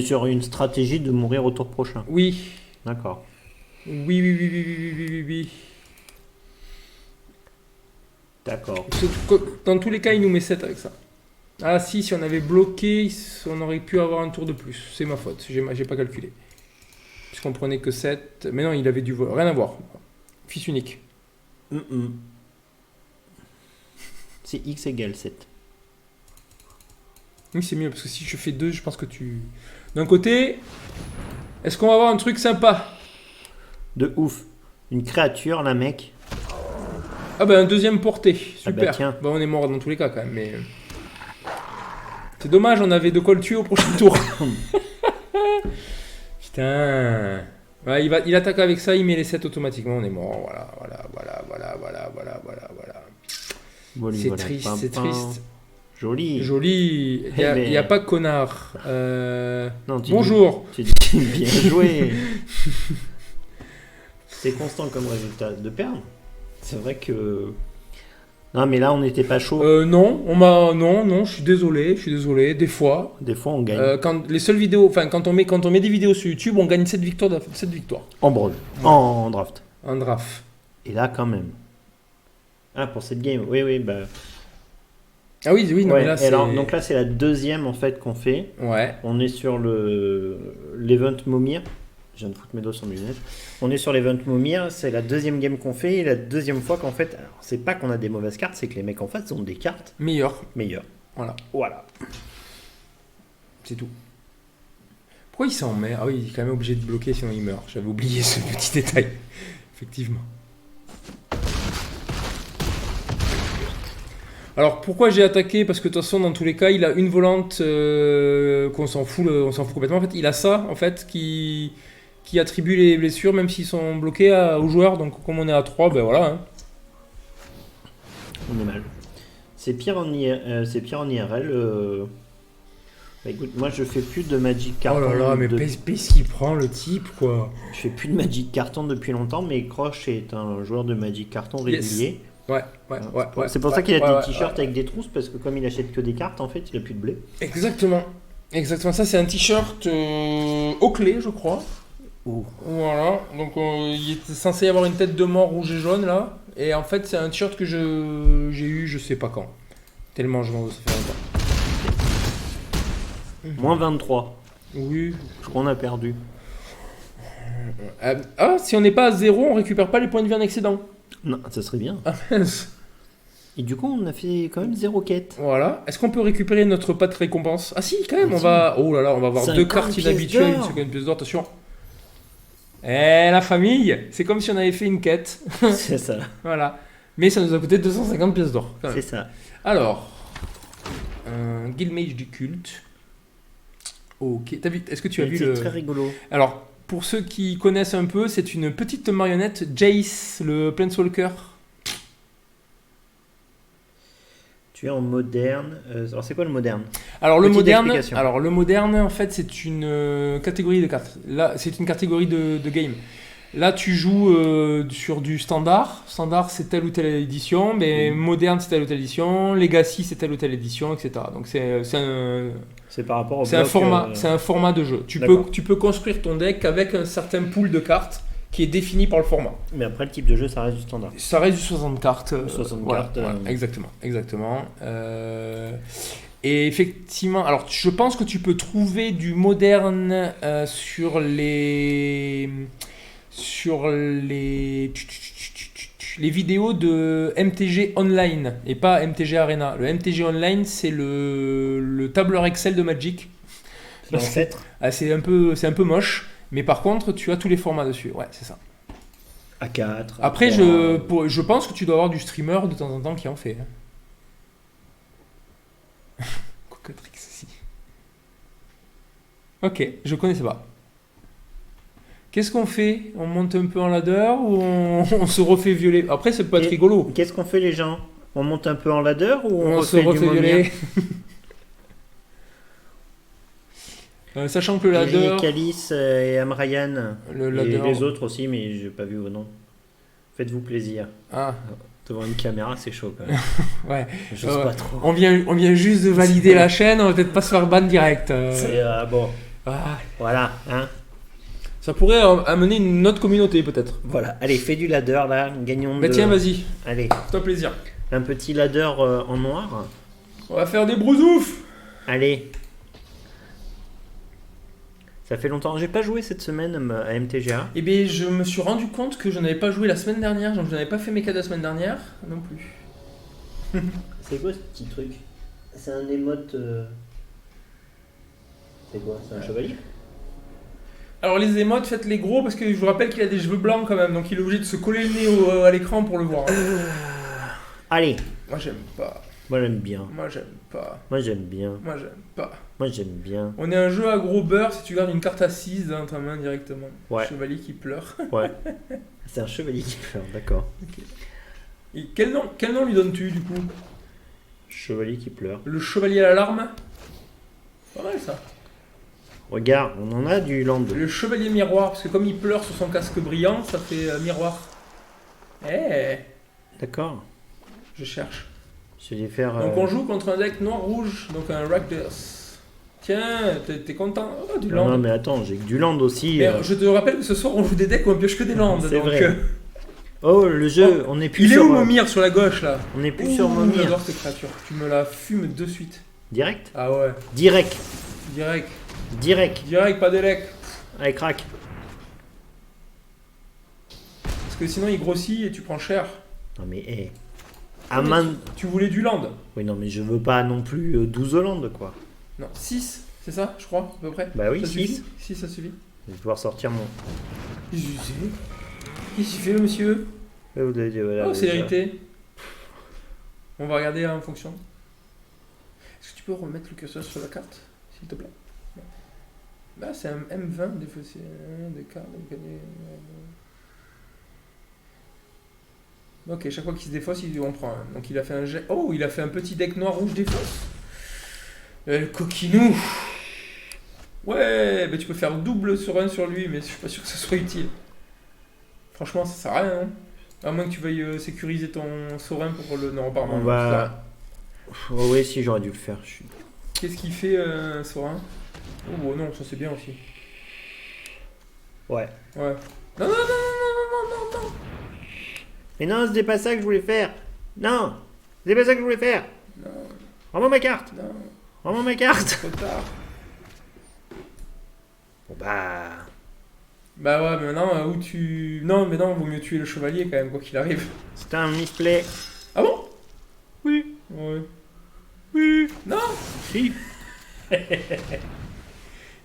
sur une stratégie de mourir au tour prochain. Oui. D'accord. Oui. D'accord. Dans tous les cas, il nous met 7 avec ça. Ah si on avait bloqué, on aurait pu avoir un tour de plus. C'est ma faute, j'ai pas calculé. Puisqu'on prenait que 7. Mais non, il avait du vol. Rien à voir. Fils unique. C'est x égale 7. Oui, c'est mieux, parce que si je fais 2, je pense que tu... D'un côté, est-ce qu'on va avoir un truc sympa? De ouf. Une créature, là, mec. Ah ben, un deuxième porté. Super. Ah bah, tiens. Bon, on est mort dans tous les cas, quand même, mais... C'est dommage, on avait de quoi le tuer au prochain tour. Putain. Ouais, il attaque avec ça, il met les 7 automatiquement, on est mort. Voilà. Bon, lui, C'est voilà. triste, Pam, c'est pam. triste. Joli. Joli. Il mais- n'y a pas connard. Non, tu Bonjour. dis bien joué. C'est constant comme résultat de perdre. C'est vrai que... Non, mais là, on n'était pas chaud. Non, je suis désolé, des fois. Des fois, on gagne. Quand les seules vidéos, enfin quand on met des vidéos sur YouTube, on gagne 7 victoires. En brawl. En draft. En draft. Et là, quand même. Ah, pour cette game. Oui, bah... Ah oui, non, Ouais, mais là, c'est... alors, donc là, c'est la deuxième, en fait, qu'on fait. Ouais. On est sur l'event Momir. Je viens de foutre mes doigts sans lunettes. On est sur l'event Momir. C'est la deuxième game qu'on fait. Et la deuxième fois qu'en fait... Alors, c'est pas qu'on a des mauvaises cartes, c'est que les mecs en face ont des cartes Meilleur. meilleures. Voilà. C'est tout. Pourquoi il s'en met? Ah oui, il est quand même obligé de bloquer sinon il meurt. J'avais oublié ce petit détail. Effectivement. Alors pourquoi j'ai attaqué? Parce que de toute façon dans tous les cas il a une volante qu'on s'en fout, on s'en fout complètement. En fait il a ça en fait qui attribue les blessures même s'ils sont bloqués aux joueurs. Donc comme on est à 3, ben voilà. Hein. On est mal. C'est pire en IRL. Bah, écoute, moi je fais plus de Magic Carton. Oh là là, mais pèse qu'il prend le type quoi. Je fais plus de Magic Carton depuis longtemps, mais Croche est un joueur de Magic Carton régulier. Ouais. C'est pour ça qu'il a des t-shirts ouais. avec des trousses, parce que comme il achète que des cartes, en fait, il a plus de blé. Exactement. Ça c'est un t-shirt au clé je crois. Ouh. Voilà, donc il était censé y avoir une tête de mort rouge et jaune là. Et en fait c'est un t-shirt que j'ai eu je sais pas quand. Tellement je m'en veux, ça fait longtemps. Moins 23. Oui. Je crois qu'on a perdu. Si on n'est pas à 0, on récupère pas les points de vie en excédent. Non, ça serait bien. Ah mince. Et du coup, on a fait quand même 0 quête. Voilà. Est-ce qu'on peut récupérer notre patte de récompense? Ah si, quand même, Ah, on si. va... Oh là là, on va avoir 50 2 cartes pièces inhabituelles, d'or. une seconde pièce d'or, attention. Eh, la famille, c'est comme si on avait fait une quête. C'est ça. Voilà. Mais ça nous a coûté 250 pièces d'or, quand même. C'est ça. Alors, Guildmage du culte. Ok, t'as vu, est-ce que tu as vu C'est le... très rigolo. Alors, pour ceux qui connaissent un peu, c'est une petite marionnette, Jace, le Planeswalker. Tu es en moderne. Alors, c'est quoi le moderne? Alors le Petite moderne, explication. en fait, c'est une catégorie de cartes. Là, c'est une catégorie de game. Là, tu joues sur du standard. Standard, c'est telle ou telle édition. Mais moderne, c'est telle ou telle édition. Legacy, c'est telle ou telle édition, etc. Donc c'est C'est par rapport au un bloc, format, c'est un format de jeu. Tu D'accord. peux construire ton deck avec un certain pool de cartes qui est défini par le format. Mais après, le type de jeu, ça reste du standard. Ça reste du 60 cartes. 60 voilà, cartes. voilà, exactement. Et effectivement, alors je pense que tu peux trouver du moderne sur les vidéos de MTG Online et pas MTG Arena. Le MTG Online, c'est le tableur Excel de Magic. C'est l'ancêtre. Ah, c'est un peu moche, mais par contre, tu as tous les formats dessus. Ouais, c'est ça. A4. Après, A3. je pense que tu dois avoir du streamer de temps en temps qui en fait. Cocotrix aussi. Ok, je connaissais pas. Qu'est-ce qu'on fait? On monte un peu en ladder ou on se refait violer? Après, ça peut être rigolo. Qu'est-ce qu'on fait, les gens? On monte un peu en ladder ou On se refait violer. Sachant que le ladder... Calice et Amrayan. Le Et ladder... les autres aussi, mais j'ai pas vu vos noms. Faites-vous plaisir. Ah, Devant une caméra, c'est chaud quand même. ouais. J'ose pas trop. On vient juste de valider la chaîne, on va peut-être pas se faire ban direct. C'est bon. Ah, Voilà, hein. ça pourrait amener une autre communauté, peut-être. Voilà. Allez, fais du ladder là. Gagnons Mais tiens, vas-y, Allez. fais-toi plaisir. Un petit ladder en noir. On va faire des brousoufs. Allez. Ça fait longtemps. J'ai pas joué cette semaine à MTGA. Eh bien, je me suis rendu compte que je n'avais pas joué la semaine dernière, donc je n'avais pas fait mes cadeaux la semaine dernière non plus. C'est quoi ce petit truc? C'est un émote. C'est quoi? C'est un chevalier? Alors les émotes, faites-les gros parce que je vous rappelle qu'il a des cheveux blancs quand même, donc il est obligé de se coller le nez à l'écran pour le voir. Allez. Moi j'aime pas. Moi j'aime bien. Moi j'aime pas. Moi j'aime bien. Moi j'aime pas. Moi j'aime bien. On est un jeu à gros beurre si tu gardes une carte assise dans ta main directement. Ouais. Chevalier qui pleure. Ouais. C'est un chevalier qui pleure, d'accord. Okay. Et quel nom lui donnes-tu du coup? Chevalier qui pleure. Le chevalier à la larme. Pas mal ça. Regarde, on en a du land. Le chevalier miroir, parce que comme il pleure sur son casque brillant, ça fait miroir. Eh. D'accord. Je cherche. Je vais faire. Donc on joue contre un deck noir-rouge, donc un Rakdos. Tiens, t'es content? Oh, du land. Non, mais attends, j'ai que du land aussi. Mais je te rappelle que ce soir on joue des decks où on pioche que des landes. C'est donc, vrai. Oh, le jeu, on est plus il sur. est où Momir sur la gauche là? On est plus sur Momir. J'adore cette créature. Tu me la fumes de suite. Direct? Ah ouais. Direct. Direct. Direct. Direct, pas d'élec. Allez, crac. Parce que sinon il grossit et tu prends cher. Non, mais hé. Tu voulais du land? Oui, non, mais je veux pas non plus 12 land, quoi. Non, 6, c'est ça, je crois, à peu près. Bah oui, ça 6. Suffit 6, ça suffit. Je vais pouvoir sortir mon. Qu'est-ce qu'il fait, le monsieur? Voilà, Oh, célérité. On va regarder en fonction. Est-ce que tu peux remettre le curseur sur la carte, s'il te plaît? Là, c'est un M20, des fois c'est des cartes. Ok, chaque fois qu'il se défausse, on prend un. Donc il a fait un jet. Oh, il a fait un petit deck noir-rouge défausse. Le coquinou. Ouais, mais tu peux faire double sur un sur lui, mais je suis pas sûr que ce soit utile. Franchement, ça sert à rien. Hein. À moins que tu veuilles sécuriser ton Sorin pour le. Non, pardon. On va. Oh, oui, si, j'aurais dû le faire. Qu'est-ce qu'il fait, Sorin? Oh non, ça c'est bien aussi. Ouais. Ouais. Non, non, non, non, non, non, non, non. Mais non, c'était pas ça que je voulais faire. Non, c'était pas ça que je voulais faire. Non. Rends-moi ma carte. Non. Rends-moi ma carte. Trop tard. Bon bah. Bah ouais, mais maintenant, où tu. Non, mais non, vaut mieux tuer le chevalier quand même, quoi qu'il arrive. C'était un misplay. Ah bon? Oui. Ouais. Oui. Non. Si.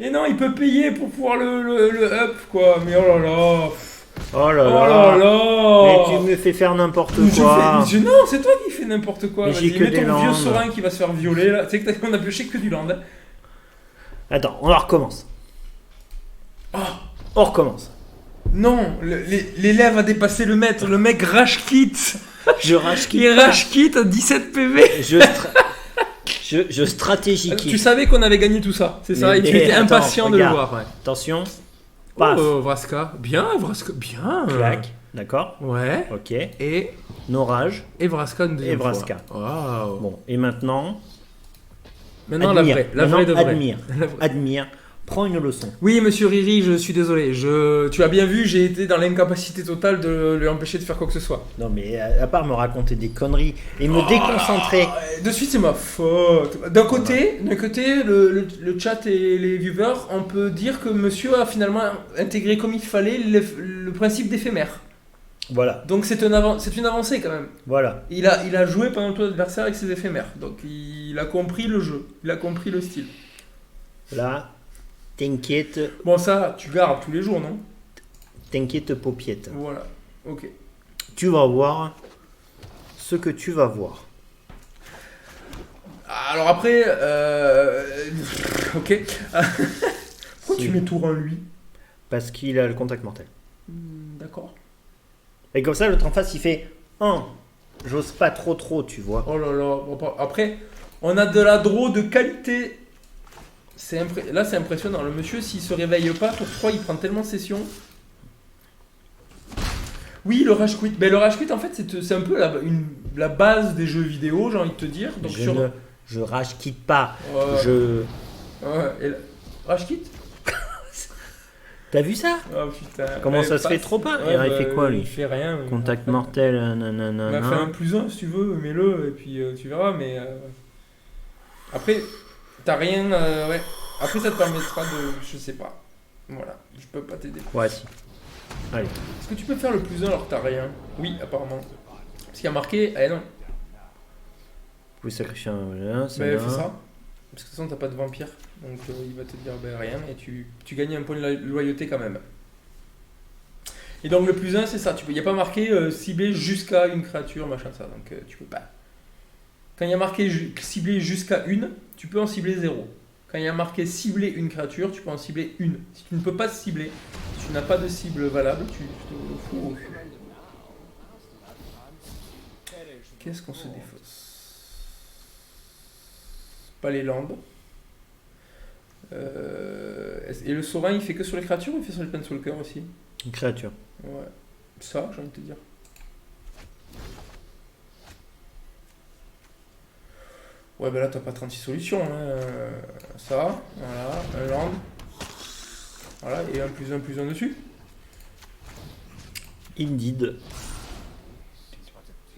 Et non, il peut payer pour pouvoir le up, quoi. Mais oh là là. Oh là Oh là. là là. Mais tu me fais faire n'importe quoi. Non, c'est toi qui fais n'importe quoi. Mais j'ai Vas-y, que mets des ton vieux landes. Sorin qui va se faire violer là. Tu sais qu'on a pioché que du land. Attends, on recommence. Oh. On recommence. Non, l'élève a dépassé le maître. Le mec rage quitte. Je rage quitte. Il rage quitte à 17 PV. Je stratégie quitte. Tu savais qu'on avait gagné tout ça, c'est ça? Et tu étais attends, impatient de le voir. Ouais. Attention. Passe. Oh, Vraska. Bien, Vraska. Bien. Clac. D'accord. Ouais. Ok. Et Norage. Vraska une deuxième Et Vraska. fois. Waouh. Bon, et maintenant. Maintenant admire. la vraie de vraie. Admire. Admire. Prends une leçon. Oui, monsieur Riri, je suis désolé. Tu as bien vu, j'ai été dans l'incapacité totale de lui empêcher de faire quoi que ce soit. Non, mais à part me raconter des conneries et me déconcentrer. De suite, c'est ma faute. D'un côté, le chat et les viewers, on peut dire que monsieur a finalement intégré comme il fallait le principe d'éphémère. Voilà. Donc c'est une avancée quand même. Voilà. Il a joué pendant le tour d'adversaire avec ses éphémères. Donc il a compris le jeu, il a compris le style. Là, t'inquiète. Bon, ça, tu gardes tous les jours, non? T'inquiète, paupiette. Voilà, ok. Tu vas voir ce que tu vas voir. Alors après, ok. Pourquoi tu mets tour 1 lui? Parce qu'il a le contact mortel. D'accord. Et comme ça, l'autre en face, il fait 1. J'ose pas trop, tu vois. Oh là là. Bon, après, on a de la draw de qualité. Là, c'est impressionnant. Le monsieur, s'il se réveille pas, pour 3, il prend tellement de sessions. Oui, le rage quit. Mais le rage quit, en fait, c'est un peu la base des jeux vidéo, j'ai envie de te dire. Donc, je rage quitte pas. Ouais, et rage quit. T'as vu ça? Oh putain. Comment ça se fait trop pas? Ouais, Il fait quoi lui? Il fait rien. Contact mortel, On nanana. va faire un +1 si tu veux, mets-le et puis tu verras. Mais après, t'as rien. Ouais. Après, ça te permettra de. Je sais pas. Voilà. Je peux pas t'aider. Ouais, si. Allez. Est-ce que tu peux faire le +1 alors que t'as rien? Oui, apparemment. Parce qu'il y a marqué. Eh non. Vous pouvez sacrifier un. C'est Mais bien. fais ça. Parce que de toute façon, t'as pas de vampire. Donc il va te dire rien. Et tu gagnes un point de loyauté quand même. Et donc le +1, c'est ça. Il n'y a pas marqué cibler jusqu'à une créature, machin, ça. Donc tu peux pas. Quand il y a marqué cibler jusqu'à une, tu peux en cibler 0. Quand il y a marqué cibler une créature, tu peux en cibler une. Si tu ne peux pas cibler, si tu n'as pas de cible valable, tu te fous au cul. Qu'est-ce qu'on se défausse? Pas les landes. Et le Saurin, il fait que sur les créatures ou il fait sur les Planeswalkers aussi? Une créature. Ouais. Ça, j'ai envie de te dire. Ouais, bah là, t'as pas 36 solutions. Hein. Ça, voilà, un land. Voilà, et un +1 dessus. Indeed.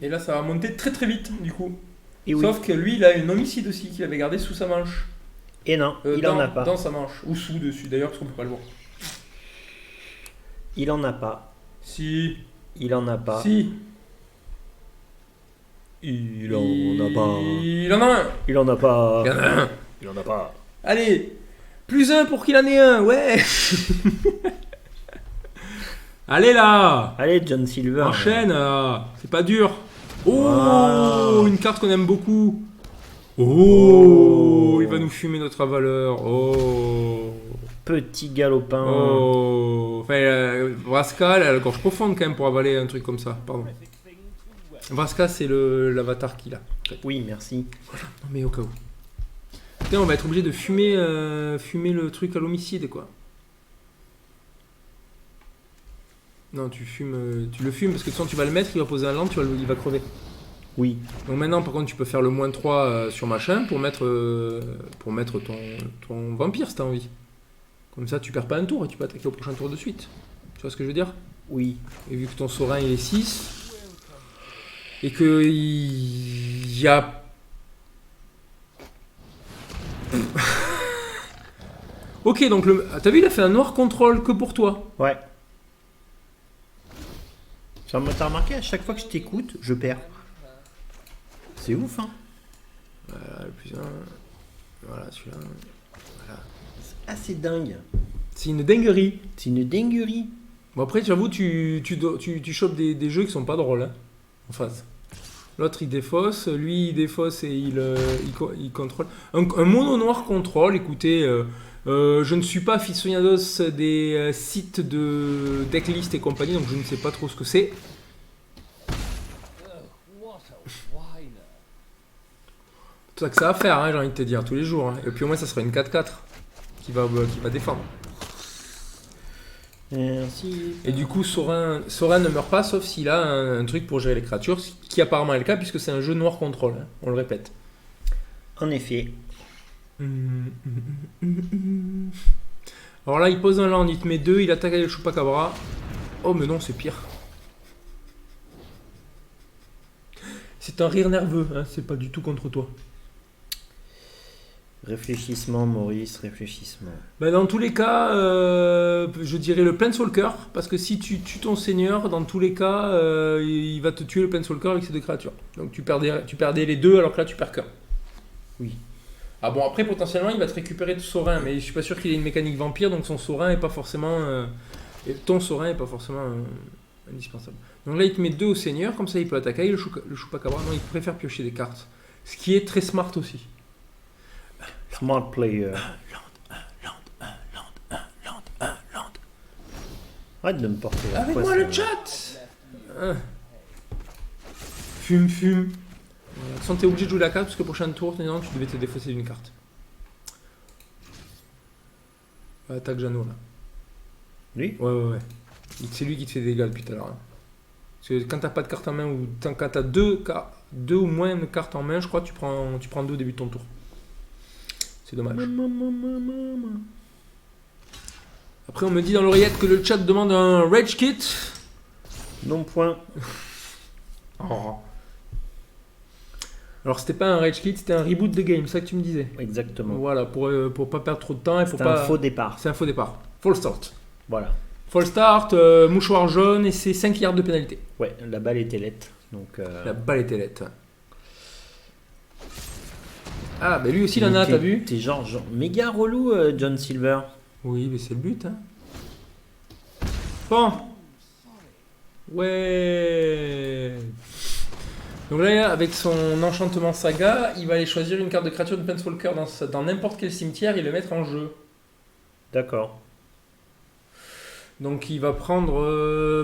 Et là, ça va monter très très vite, du coup. Et oui. Sauf que lui, il a une homicide aussi qu'il avait gardé sous sa manche. Et non, il en a pas. Dans sa manche. Ou sous dessus, d'ailleurs, parce qu'on peut pas le voir. Il en a pas. Si. Il en a pas. Si. Il en a pas. Il en a un. Il en a pas. Il en a un. Il en a pas. Allez. +1 pour qu'il en ait un, ouais. Allez là. Allez, John Silver. Enchaîne, c'est pas dur. Oh, Wow. une carte qu'on aime beaucoup. Oh, il va nous fumer notre valeur. Oh. Petit galopin. Oh. Enfin, Vraska, elle a la gorge profonde quand même pour avaler un truc comme ça. Pardon. Vraska, c'est l'avatar qu'il a. Oui, merci. Non, mais au cas où. Putain, on va être obligé de fumer le truc à l'homicide, quoi. Non, tu le fumes parce que de toute façon, tu vas le mettre, il va poser un land, il va crever. Oui. Donc maintenant, par contre, tu peux faire le -3 sur machin pour mettre ton vampire si t'as envie. Comme ça, tu perds pas un tour et tu peux attaquer au prochain tour de suite. Tu vois ce que je veux dire? Oui. Et vu que ton Saurin il est 6 et que il y a... Ok, donc t'as vu, il a fait un noir contrôle que pour toi. Ouais. T'as remarqué, à chaque fois que je t'écoute, je perds. C'est ouf, hein. Voilà, le +1. Voilà, celui-là. Voilà. C'est assez dingue. C'est une dinguerie. C'est une dinguerie. Bon, après, j'avoue, tu chopes des jeux qui sont pas drôles, hein, en face. L'autre, il défausse. Lui, il défausse et il contrôle. Un mono noir contrôle, écoutez... je ne suis pas aficionados des sites de decklist et compagnie, donc je ne sais pas trop ce que c'est. C'est ça que ça va faire, hein, j'ai envie de te dire, tous les jours. Hein. Et puis au moins, ça sera une 4-4 qui va défendre. Merci. Et du coup, Saurin ne meurt pas, sauf s'il a un truc pour gérer les créatures, ce qui apparemment est le cas, puisque c'est un jeu noir contrôle, hein, on le répète. En effet. Alors là, il pose un land, il te met 2, il attaque avec le Chupacabra. Oh, mais non, c'est pire. C'est un rire nerveux, hein, c'est pas du tout contre toi. Réfléchissement, Maurice, réfléchissement. Bah, dans tous les cas, je dirais le Planeswalker, parce que si tu tues ton seigneur, dans tous les cas, il va te tuer le Planeswalker avec ses 2 créatures. Donc tu perdais les 2, alors que là, tu perds qu'un. Oui. Ah bon, après, potentiellement, il va te récupérer ton Saurin, mais je suis pas sûr qu'il ait une mécanique vampire, donc son Saurin est pas forcément... et ton Saurin est pas forcément indispensable. Donc là, il te met 2 au seigneur, comme ça, il peut attaquer. Le Chupacabra, non, il préfère piocher des cartes. Ce qui est très smart aussi. Smart player. Land. Arrête de me porter la Avec poisse, moi le là. chat. Fume. De toute façon, t'es obligé de jouer la carte parce que prochain tour, tu devais te défausser d'une carte. Attaque Jeannot là. Lui? Ouais. C'est lui qui te fait des dégâts depuis tout à l'heure. Hein. Parce que quand t'as pas de carte en main ou quand t'as deux ou moins de cartes en main, je crois que tu prends 2 au début de ton tour. C'est dommage. Après, on me dit dans l'oreillette que le chat demande un Rage Kit. Non point. Oh. Alors, c'était pas un Rage Kit, c'était un reboot de game, c'est ça que tu me disais. Exactement. Voilà, pour pas perdre trop de temps. C'est un faux départ. C'est un faux départ. Fall start. Voilà. Fall start, mouchoir jaune et c'est 5 yards de pénalité. Ouais, la balle était lette. Donc, La balle était lette. Ah, bah lui aussi, il en a, t'as vu? T'es genre méga relou, John Silver. Oui, mais c'est le but. Hein. Bon. Ouais. Donc là, avec son enchantement saga, il va aller choisir une carte de créature de Planeswalker dans n'importe quel cimetière et le mettre en jeu. D'accord. Donc il va prendre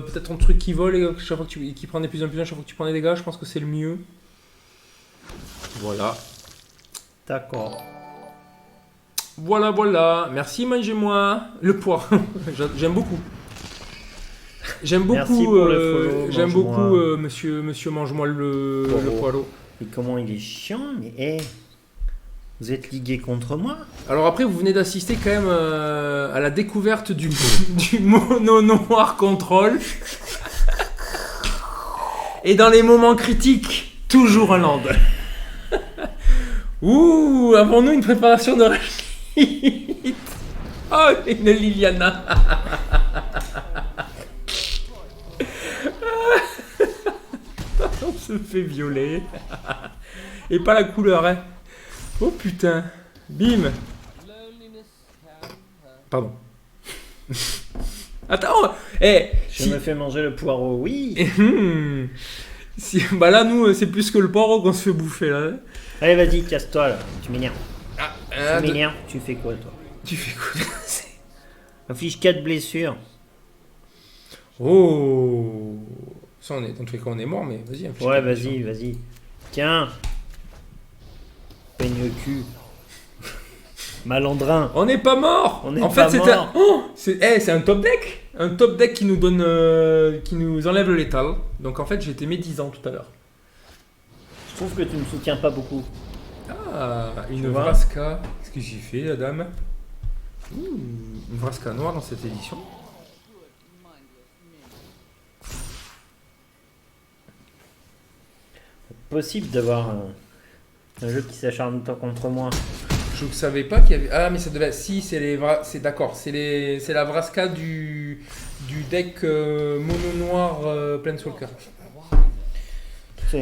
peut-être un truc qui vole et chaque fois que qui prend des plus 1 plus 1 chaque fois que tu prends des dégâts, je pense que c'est le mieux. Voilà. D'accord. Voilà, voilà. Merci, mangez-moi. Le poids. J'aime beaucoup. J'aime beaucoup. Merci pour le follow, j'aime mange-moi. beaucoup monsieur mange-moi le poireau. Et comment il est chiant, mais vous êtes ligué contre moi? Alors après, vous venez d'assister quand même à la découverte du mono noir contrôle. Et dans les moments critiques, toujours un land. Ouh, avons-nous une préparation de Rashid? Oh, une Liliana. On se fait violer. Et pas la couleur, hein. Oh putain. Bim. Pardon. Attends. Je me fais manger le poireau, oui. Bah là, nous, c'est plus que le poireau qu'on se fait bouffer, là. Allez, vas-y, casse-toi, là. Tu m'énerves. Ah, Tu m'énerves. Tu fais quoi, toi? Tu fais quoi? Affiche 4 blessures. Oh. Ça, dans tous les cas, on est mort, mais vas-y. Ouais, vas-y. Tiens. Peigne le cul. Malandrin. On n'est pas mort. On n'est en pas fait, mort. c'est un top deck. Un top deck qui nous donne, qui nous enlève le létal. Donc en fait, j'ai été médisant tout à l'heure. Je trouve que tu me soutiens pas beaucoup. Ah, une Tu vois Vraska. Qu'est-ce que j'ai fait, la dame? Une Vraska noire dans cette édition. Possible d'avoir un jeu qui s'acharne tant contre moi. Je ne savais pas qu'il y avait. Ah, mais ça devait. Si, c'est d'accord. C'est la Vraska du deck mono noir Planeswalker.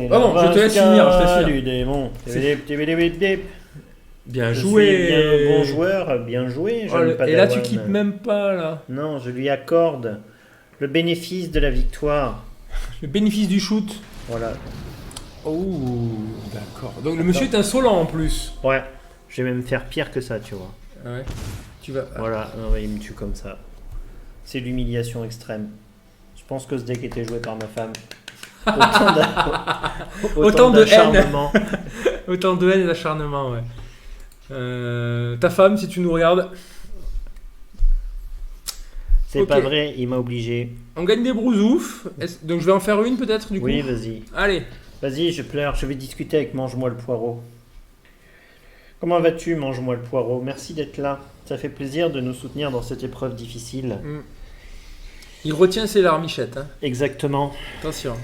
Pardon, je te laisse finir. Du démon. Bien Je joué. suis bien bon joueur, bien joué. Oh, et là, tu quittes même pas, là. Non, je lui accorde le bénéfice de la victoire. Le bénéfice du shoot. Voilà. Oh, d'accord. Donc le monsieur est insolent en plus. Ouais, je vais même faire pire que ça, tu vois. Ouais. Tu vas. Voilà, non, mais il me tue comme ça. C'est l'humiliation extrême. Je pense que ce deck était joué par ma femme. Autant de d'acharnement. Autant de haine et d'acharnement, ouais. Ta femme, si tu nous regardes. C'est Ok. pas vrai, il m'a obligé. On gagne des brousoufs. Donc je vais en faire une peut-être du coup. Oui, vas-y. Allez. Vas-y, je pleure, je vais discuter avec Mange-moi le poireau. Comment vas-tu, Mange-moi le poireau? Merci d'être là. Ça fait plaisir de nous soutenir dans cette épreuve difficile. Il retient ses larmichettes. Hein. Exactement. Attention.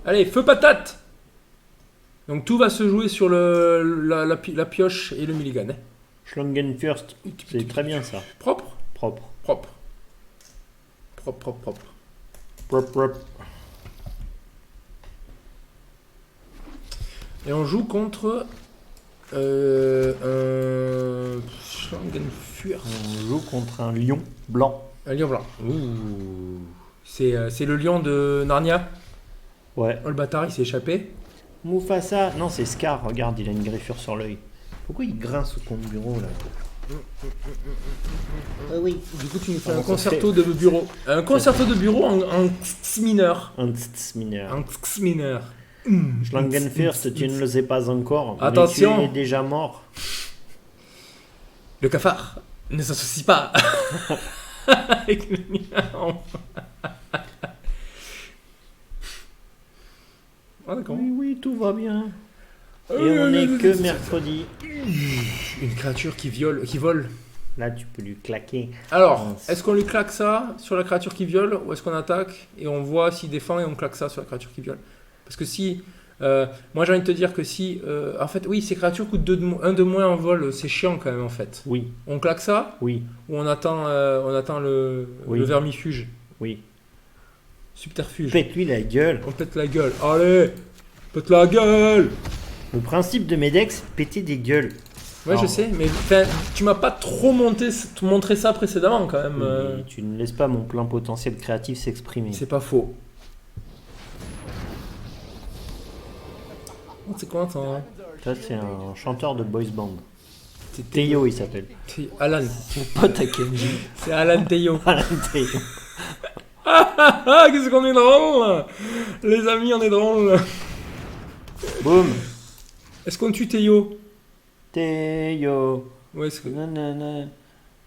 Allez, feu patate. Donc tout va se jouer sur la pioche et le mulligan. Hein. Schlangenfürst, c'est très bien ça. Propre. Propre. Propre. Et on joue contre un Schlangenfürst. On joue contre un lion blanc. Un lion blanc. Ouh. C'est le lion de Narnia. Ouais. Oh, le bâtard, il s'est échappé. Mufasa. Non, c'est Scar. Regarde, il a une griffure sur l'œil. Pourquoi il grince au compte bureau là? Oui. Du coup, tu nous fais Ah, un bon, concerto de bureau. Un concerto de bureau en x mineur. Un tss mineur. En x mineur. Schlangenfürst, tu ne le sais pas encore. Attention. Mais tu es déjà mort. Le cafard ne s'associe pas avec le mien. Ah, d'accord. Oui, tout va bien. Et on n'est que mercredi. Une créature qui vole. Là, tu peux lui claquer. Alors, Mince. est-ce qu'on lui claque ça sur la créature qui viole ou est-ce qu'on attaque et on voit s'il défend et on claque ça sur la créature qui viole? Parce que si. Moi j'ai envie de te dire que si. En fait, oui, ces créatures coûtent 1 de moins en vol, c'est chiant quand même en fait. Oui, On claque ça oui, ou on attend le Oui. vermifuge? oui. Subterfuge. Pète-lui la gueule. On pète la gueule. Allez, pète la gueule. Le principe de mes decks, c'est de péter des gueules. Ouais, Alors, je sais, mais tu m'as pas trop montré ça précédemment quand même. oui, tu ne laisses pas mon plein potentiel créatif s'exprimer. C'est pas faux. Oh, c'est quoi ton. Ça, c'est un chanteur de boys band. C'est Théo, il s'appelle. C'est Alan. Son pote à Kenji. C'est Alan Théo. Alan Théo. Ah, qu'est-ce qu'on est drôle! Les amis, on est drôle. Boum. Est-ce qu'on tue Théo? Théo. Ouais, est-ce que. Nanana.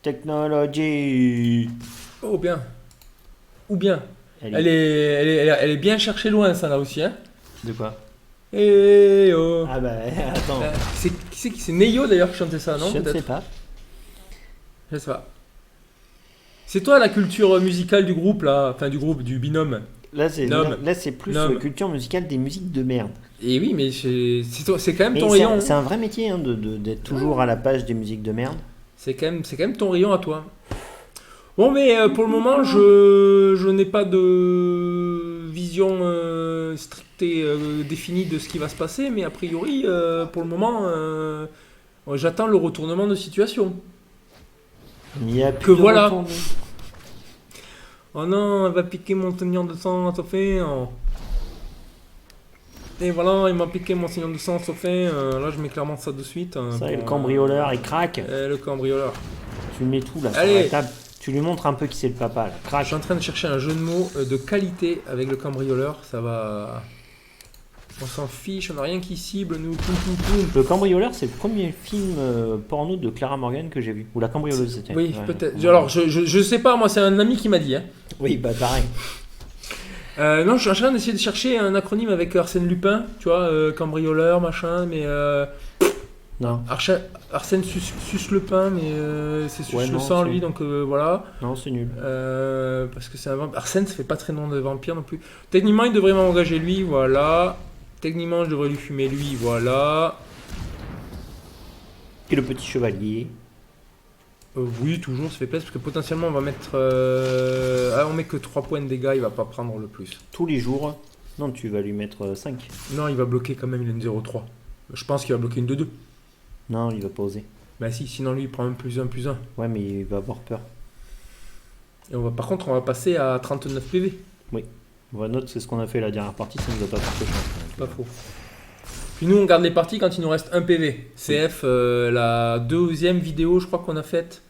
Technology. Oh, bien. Ou bien. Elle Elle est bien cherchée loin, ça, là aussi, hein? De quoi? Eh oh! Ah bah, attends. C'est Neyo d'ailleurs qui chantait ça, non? Je ne Peut-être. sais pas. Je sais pas. C'est toi la culture musicale du groupe, là. Enfin, du groupe, du binôme. Là, c'est Nom. plus Nom. culture musicale des musiques de merde. Et oui, mais c'est quand même Mais ton c'est rayon. c'est un vrai métier hein, d'être toujours à la page des musiques de merde. C'est quand même ton rayon à toi. Bon, mais pour le moment, je n'ai pas de vision stricte et définie de ce qui va se passer, mais a priori, pour le moment, j'attends le retournement de situation. Il y a plus Que de voilà. retour, mais- Oh non, elle va piquer mon seigneur de sang, ça fait. Et voilà, il m'a piqué mon seigneur de sang, ça fait. Là, je mets clairement ça de suite. Ça, et le cambrioleur, il craque. Le cambrioleur. Tu mets tout là Allez. sur la table. Tu lui montres un peu qui c'est le papa là. Je Craque. suis en train de chercher un jeu de mots de qualité avec le cambrioleur. Ça va. On s'en fiche, on n'a rien qui cible, nous. Poum, poum, poum. Le cambrioleur, c'est le premier film porno de Clara Morgan que j'ai vu. Ou la cambrioleuse, c'était. Oui, Ouais. peut-être. Ouais. Alors, je sais pas, moi, c'est un ami qui m'a dit. Hein. Oui, bah pareil. Non, je suis en train d'essayer de chercher un acronyme avec Arsène Lupin, tu vois, cambrioleur, machin, mais. Non, Arsène suce le pain, mais c'est suce Ouais, le non, sang, c'est- lui, donc voilà. non, c'est nul. Parce que c'est un vampire. Arsène, ça fait pas très nom de vampire non plus. Techniquement, il devrait m'engager lui, voilà. Techniquement, je devrais lui fumer lui, voilà. Et le petit chevalier. Oui, toujours, ça fait plaisir, parce que potentiellement, on va mettre. on met que 3 points de dégâts, il va pas prendre le plus. Tous les jours. Non, tu vas lui mettre 5. Non, il va bloquer quand même, il a une 0,3. Je pense qu'il va bloquer une 2-2. Non, il va pas oser. Bah si, sinon lui, il prend un +1/+1. Ouais, mais il va avoir peur. Et par contre, on va passer à 39 PV. On va noter, c'est ce qu'on a fait la dernière partie, ça nous a pas porté chance. Pas faux. Puis nous, on garde les parties quand il nous reste 1 PV. CF, la deuxième vidéo, je crois qu'on a faite,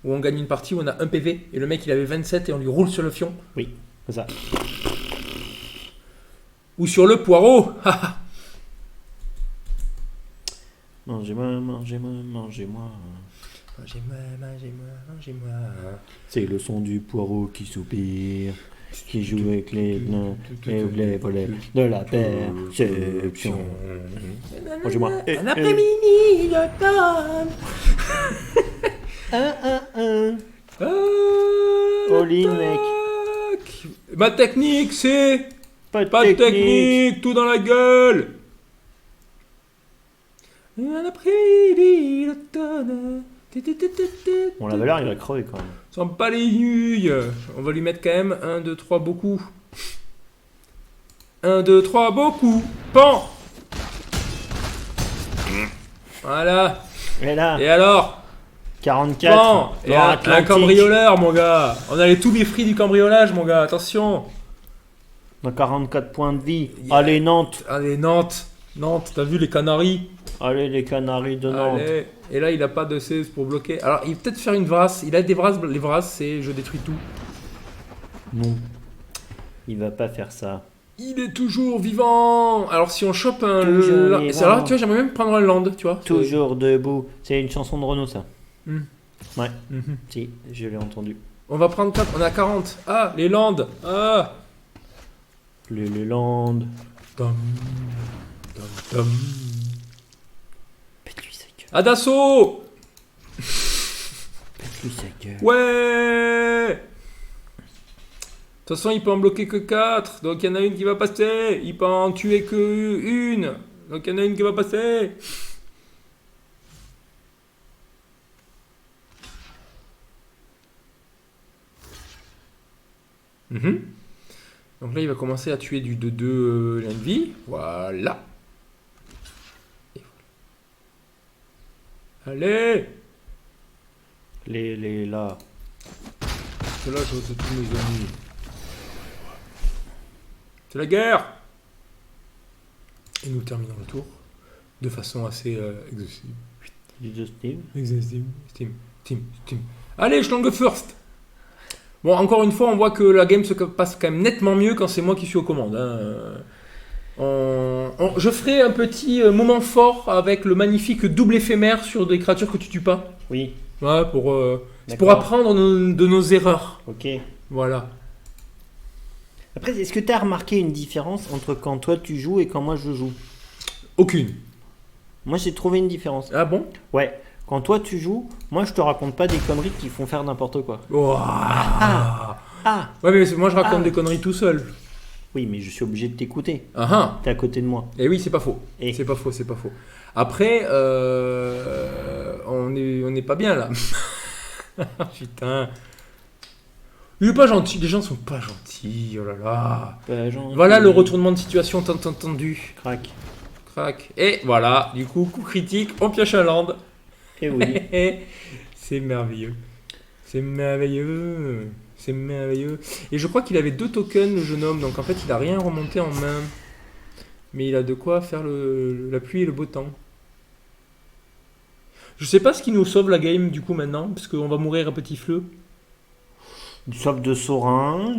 où on gagne une partie où on a 1 PV, et le mec, il avait 27 et on lui roule sur le fion. C'est ça. Ou sur le poireau. Mangez-moi, mangez-moi, mangez-moi. Mangez-moi, mangez-moi, mangez-moi. C'est le son du poireau qui soupire, qui joue avec les nains et les volets de la perception. Mangez-moi. Un après-midi d'automne. All in, mec. Ma technique, c'est Pas pas de technique, tout dans la gueule. Un après-midi d'automne. Bon, la valeur, il va crever quand même. Sans pas les nouilles. On va lui mettre quand même 1, 2, 3, beaucoup. 1, 2, 3, beaucoup. Pan. Voilà. Et là, Et alors 44. Pan. Et Loire un Atlantique. cambrioleur, mon gars. On a tous les fruits du cambriolage, mon gars. Attention. Dans 44 points de vie. Allez, Nantes. Allez, Nantes. Nantes, t'as vu les Canaries? Allez, les Canaries de Nantes. Allez. Et là, il a pas de 16 pour bloquer. Alors, il va peut-être faire une vrasse. Il a des brasses. Les brasses, c'est je détruis tout. Non. Il va pas faire ça. Il est toujours vivant. Alors, si on chope un. Toujours vivant. Alors, tu vois, j'aimerais même prendre un land, tu vois. Toujours debout. C'est une chanson de Renaud, ça. Mhm. Si, je l'ai entendu. On va prendre 4. On a 40. Ah, les landes. Ah. Le land. Dum, dum, dum. Pète-lui sa gueule. À d'assaut. Plus sa gueule. Ouais. De toute façon, il peut en bloquer que 4. Donc, il y en a une qui va passer. Il peut en tuer que une. Donc, il y en a une qui va passer. Mhm. Donc là, il va commencer à tuer du 2-2 l'envie. Voilà. Et voilà. Allez. Là. Parce que là, je retrouve tous mes amis. C'est la guerre. Et nous terminons le tour de façon assez exhaustive. Exhaustive. Steam. Allez, je tangue first. Bon, encore une fois, on voit que la game se passe quand même nettement mieux quand c'est moi qui suis aux commandes. Je ferai un petit moment fort avec le magnifique double éphémère sur des créatures que tu tues pas. Oui. Ouais, c'est pour apprendre de nos erreurs. Ok. Voilà. Après, est-ce que tu as remarqué une différence entre quand toi tu joues et quand moi je joue? Aucune. Moi j'ai trouvé une différence. Ah bon? Ouais. Quand toi tu joues, moi je te raconte pas des conneries qui font faire n'importe quoi. Oh. Ouais, mais moi je raconte des conneries tout seul. Oui, mais je suis obligé de t'écouter. T'es à côté de moi. Et oui, c'est pas faux. C'est pas faux. Après, on n'est pas bien là. Putain. Il est pas gentil. Les gens sont pas gentils. Oh là là. Pas gentil. Voilà le retournement de situation tant entendu. Crac. Et voilà. Du coup critique. On pioche un land. Et oui. C'est merveilleux. C'est merveilleux. Et je crois qu'il avait 2 tokens, le jeune homme. Donc en fait, il a rien remonté en main. Mais il a de quoi faire la pluie et le beau temps. Je sais pas ce qui nous sauve la game du coup maintenant. Parce qu'on va mourir à petit feu. Du soif de Saurin,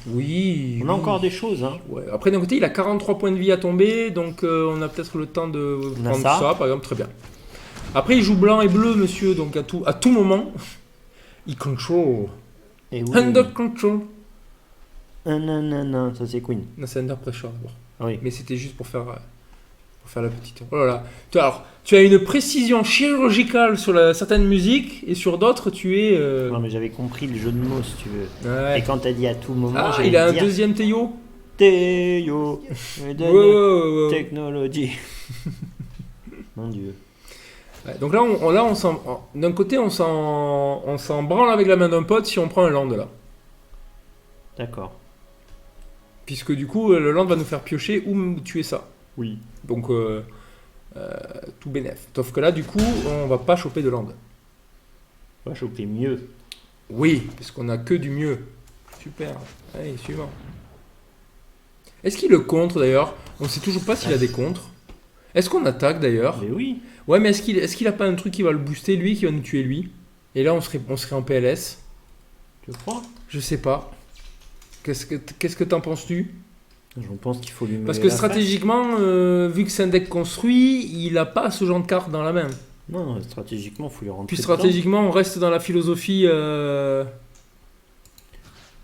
Oui. On a encore des choses. Hein. Ouais. Après, d'un côté, il a 43 points de vie à tomber. Donc on a peut-être le temps de prendre ça, par exemple. Très bien. Après, il joue blanc et bleu, monsieur, donc à tout moment, il control. Et oui. Under control. Non, ça c'est Queen. Non, c'est under pressure d'abord. Ah oui. Mais c'était juste pour faire la petite. Oh là là. Alors, tu as une précision chirurgicale sur certaines musiques et sur d'autres, tu es. Non, mais j'avais compris le jeu de mots, si tu veux. Ouais. Et quand t'as dit à tout moment, il a un deuxième Théo. Théo. Wow. Technologie. Mon Dieu. Ouais, donc là, d'un côté, on s'en branle avec la main d'un pote si on prend un land là. D'accord. Puisque du coup, le land va nous faire piocher ou tuer ça. Oui. Donc, tout bénef. Sauf que là, du coup, on va pas choper de land. On va choper mieux. Oui, parce qu'on a que du mieux. Super. Allez, suivant. Est-ce qu'il le contre d'ailleurs? On ne sait toujours pas s'il a des contres. Est-ce qu'on attaque d'ailleurs? Mais oui. Ouais, mais est-ce qu'il a pas un truc qui va le booster lui, qui va nous tuer lui? Et là, on serait en PLS. Tu crois? Je sais pas. Qu'est-ce que t'en penses-tu? J'en pense qu'il faut lui mettre. Parce que stratégiquement, vu que c'est un deck construit, il a pas ce genre de carte dans la main. Non, stratégiquement, il faut lui rentrer. Puis stratégiquement, on reste dans la philosophie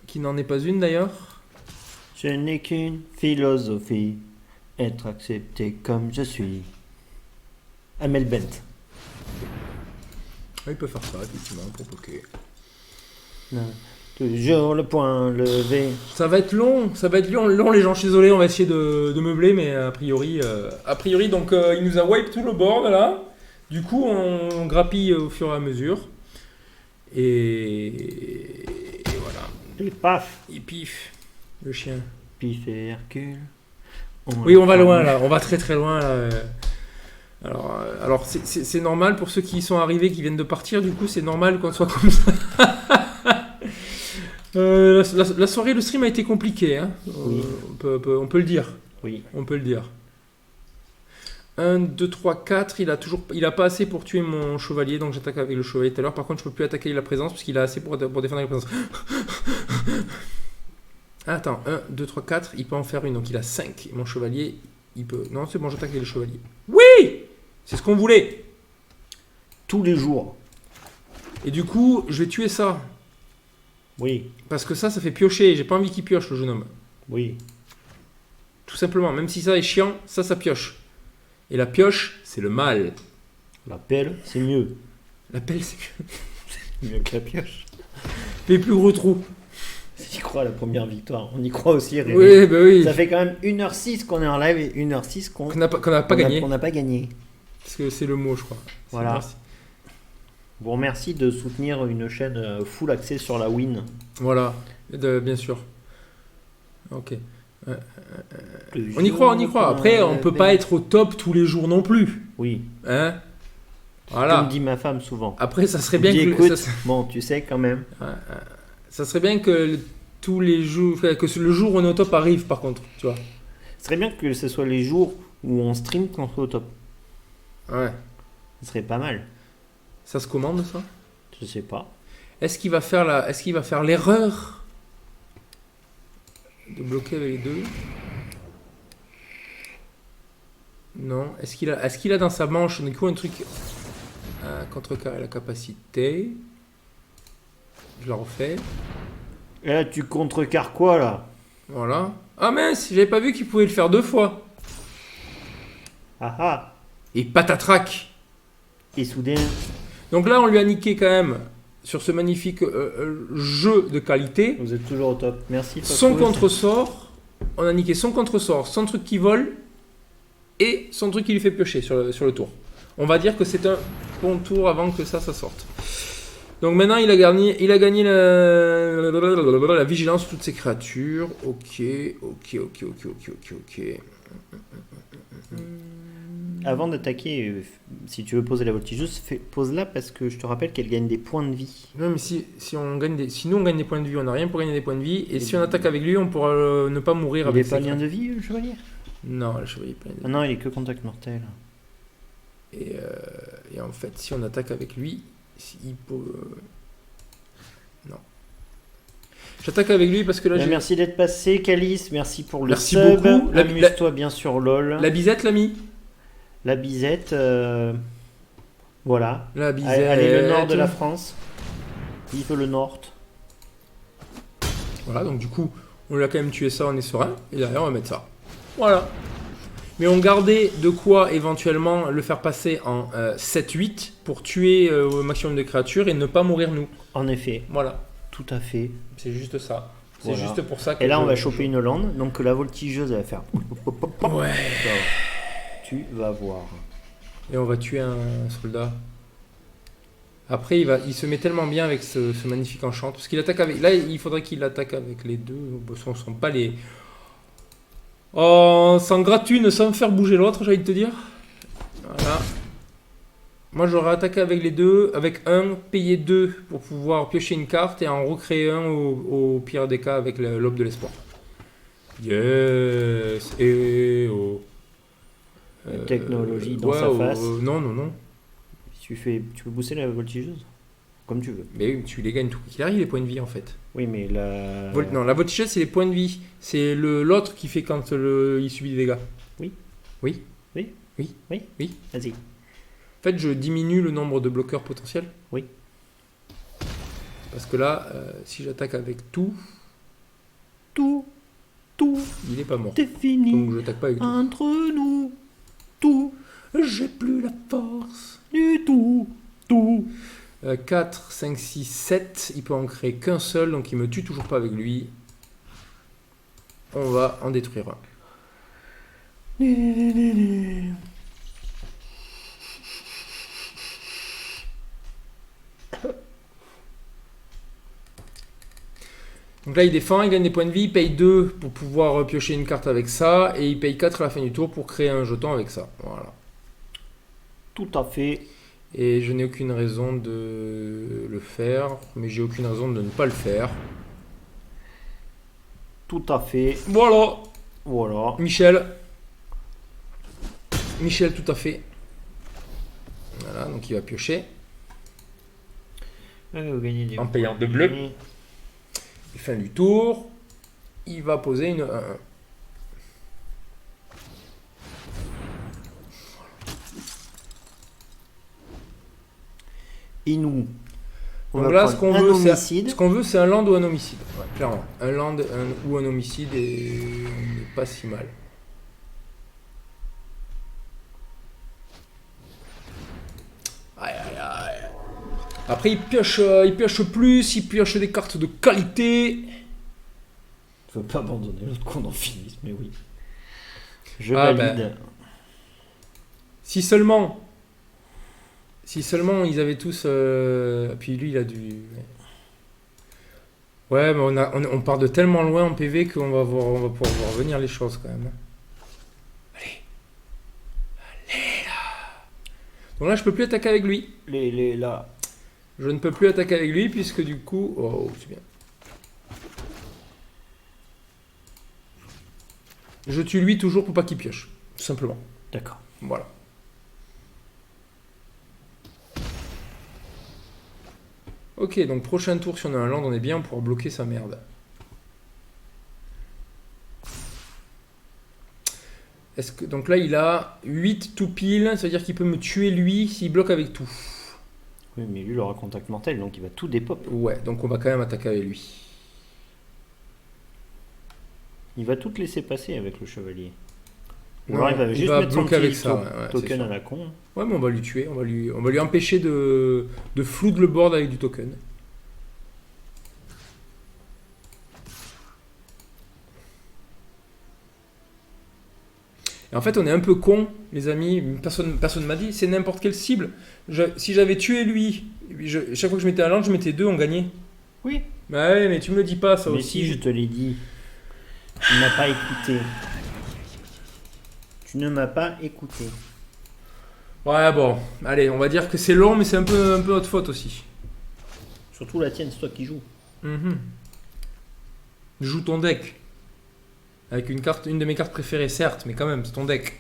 qui n'en est pas une d'ailleurs. Je n'ai qu'une philosophie, être accepté comme je suis. Amel Bent. Ouais, il peut faire ça, effectivement, pour poker. Non. Toujours le point levé. Ça va être long, les gens, je suis désolé, on va essayer de meubler, mais a priori, donc il nous a wipe tout le board là. Du coup, on grappille au fur et à mesure. Et voilà. Et paf. Il pif, le chien. Pif et Hercule. Oui, on va loin là, on va très très loin là. Alors c'est normal pour ceux qui sont arrivés, qui viennent de partir, du coup c'est normal qu'on soit comme ça. La soirée, le stream a été compliqué, hein. Oui. On peut le dire. Oui. On peut le dire. 1, 2, 3, 4, il a pas assez pour tuer mon chevalier, donc j'attaque avec le chevalier tout à l'heure. Par contre, je peux plus attaquer la présence, puisqu'il a assez pour défendre la présence. Attends, 1, 2, 3, 4, il peut en faire une, donc il a 5. Mon chevalier, il peut... Non, c'est bon, j'attaque avec le chevalier. Oui! C'est ce qu'on voulait. Tous les jours. Et du coup, je vais tuer ça. Oui. Parce que ça fait piocher. J'ai pas envie qu'il pioche, le jeune homme. Oui. Tout simplement. Même si ça est chiant, ça pioche. Et la pioche, c'est le mal. La pelle, c'est mieux. La pelle, c'est mieux. Mieux que la pioche. Les plus gros trous. J'y crois à la première victoire. On y croit aussi, Rémi. Oui, bah oui. Ça fait quand même 1h06 qu'on est en live et 1h06 Qu'on n'a pas gagné. qu'on n'a pas gagné. Parce que c'est le mot, je crois. Voilà. Merci. Bon, merci de soutenir une chaîne full axée sur la win. Voilà, bien sûr. Ok. On y croit. Après, on peut pas être au top tous les jours non plus. Oui. Hein? Voilà. Comme dit ma femme souvent. Après, ça serait bien Dis, que... écoute, bon, tu sais quand même. Ça serait bien que tous les jours... Que le jour où on est au top arrive, par contre. Tu vois. Ce serait bien que ce soit les jours où on stream qu'on soit au top. Ouais. Ce serait pas mal. Ça se commande, ça? Je sais pas. Est-ce qu'il va faire l'erreur de bloquer avec les deux? Non. Est-ce qu'il a dans sa manche du coup un truc à contrecarrer la capacité? Je la refais. Et là, tu contrecarres quoi, là? Voilà. Ah mince, j'avais pas vu qu'il pouvait le faire 2 fois. Ah ah. Et patatrac. Et soudain... Donc là, on lui a niqué quand même sur ce magnifique jeu de qualité. Vous êtes toujours au top. Merci. Son contre-sort. On a niqué son contre-sort, son truc qui vole et son truc qui lui fait piocher sur le tour. On va dire que c'est un bon tour avant que ça sorte. Donc maintenant, il a gagné la vigilance sur toutes ces créatures. Ok. Avant d'attaquer, si tu veux poser la voltigeuse, pose-la parce que je te rappelle qu'elle gagne des points de vie. Non, mais si nous on gagne des points de vie, on n'a rien pour gagner des points de vie. Et si on attaque avec lui, on pourra ne pas mourir avec Il n'est pas lien de vie, le chevalier? Non, le chevalier est pas lien de vie. Ah non, il est que contact mortel. Et en fait, si on attaque avec lui, il peut... Non. J'attaque avec lui parce que là, merci d'être passé, Calice. Merci pour le merci sub. beaucoup. Amuse-toi bien sur LOL. La bisette, l'ami. La bisette, voilà. La bisette. Allez, le nord de la France. Vive le nord. Voilà, donc du coup, on lui a quand même tué ça, on est serein. Et derrière, on va mettre ça. Voilà. Mais on gardait de quoi éventuellement le faire passer en 7-8 pour tuer au maximum de créatures et ne pas mourir nous. En effet. Voilà. Tout à fait. C'est juste ça. C'est Voilà. juste pour ça que... Et là, on va choper une lande. Donc la voltigeuse, elle va faire... Ouais. Tu vas voir. Et on va tuer un soldat. Après, il se met tellement bien avec ce magnifique enchant. Parce qu'il attaque avec... Là, il faudrait qu'il attaque avec les deux. On sent pas les... Oh, sans gratune, sans faire bouger l'autre, j'ai envie de te dire. Voilà. Moi, j'aurais attaqué avec les deux. Avec un, payer 2 pour pouvoir piocher une carte et en recréer un au pire des cas avec l'aube de l'espoir. Yes. Et oh. Technologie dans sa face. Non. Tu peux booster la voltigeuse comme tu veux. Mais tu les gagnes tout qu'il arrive, les points de vie en fait. Oui, mais la... Non, la voltigeuse, c'est les points de vie. C'est l'autre qui fait quand il subit des dégâts. Oui. Vas-y. En fait, je diminue le nombre de bloqueurs potentiels. Oui. Parce que là, si j'attaque avec tout, il est pas mort. C'est fini. Donc je n'attaque pas avec tout. Entre nous, tout. J'ai plus la force. Du tout. 4, 5, 6, 7. Il peut en créer qu'un seul, donc il me tue toujours pas avec lui. On va en détruire un. Donc là, il défend, il gagne des points de vie, il paye 2 pour pouvoir piocher une carte avec ça, et il paye 4 à la fin du tour pour créer un jeton avec ça. Voilà. Tout à fait. Et je n'ai aucune raison de le faire, mais j'ai aucune raison de ne pas le faire. Tout à fait. Voilà. Michel, tout à fait. Voilà, donc il va piocher. En payant 2 bleus. Fin du tour, il va poser une 1-1. Et nous, donc là, ce qu'on veut, c'est un land ou un homicide. Ouais, clairement. Un land ou un homicide et on n'est pas si mal. Après, il pioche plus, il pioche des cartes de qualité. Tu veux pas abandonner l'autre qu'on en finisse, mais oui. Je Ah, valide. Si seulement ils avaient tous... Puis lui, il a du... Ouais, mais on part de tellement loin en PV qu'on va pouvoir voir venir les choses quand même. Allez là. Donc là, je peux plus attaquer avec lui. Là. Je ne peux plus attaquer avec lui puisque du coup... Oh, c'est bien. Je tue lui toujours pour pas qu'il pioche. Tout simplement. D'accord. Voilà. Ok, donc prochain tour, si on a un land, on est bien, on pourra bloquer sa merde. Donc là, il a 8 tout pile, ça veut dire qu'il peut me tuer lui s'il bloque avec tout. Oui, mais lui, il aura contact mortel, donc il va tout dépop. Ouais, donc on va quand même attaquer avec lui. Il va tout laisser passer avec le chevalier. Ou Non, alors il va juste mettre son bloquer avec petit ça. Ouais, token c'est à ça. la con. Ouais, mais on va lui tuer, on va lui empêcher de flood le board avec du token. Et en fait, on est un peu con, les amis. Personne m'a dit, c'est n'importe quelle cible. Si j'avais tué lui, chaque fois que je mettais un land, je mettais 2, on gagnait. Oui. Bah ouais, mais tu me le dis pas, ça Mais aussi. si, je te l'ai dit. Tu n'as pas écouté. Tu ne m'as pas écouté. Ouais, bon, allez, on va dire que c'est long, mais c'est un peu notre faute aussi. Surtout la tienne, c'est toi qui joues. Joue ton deck. Avec une de mes cartes préférées, certes, mais quand même, c'est ton deck.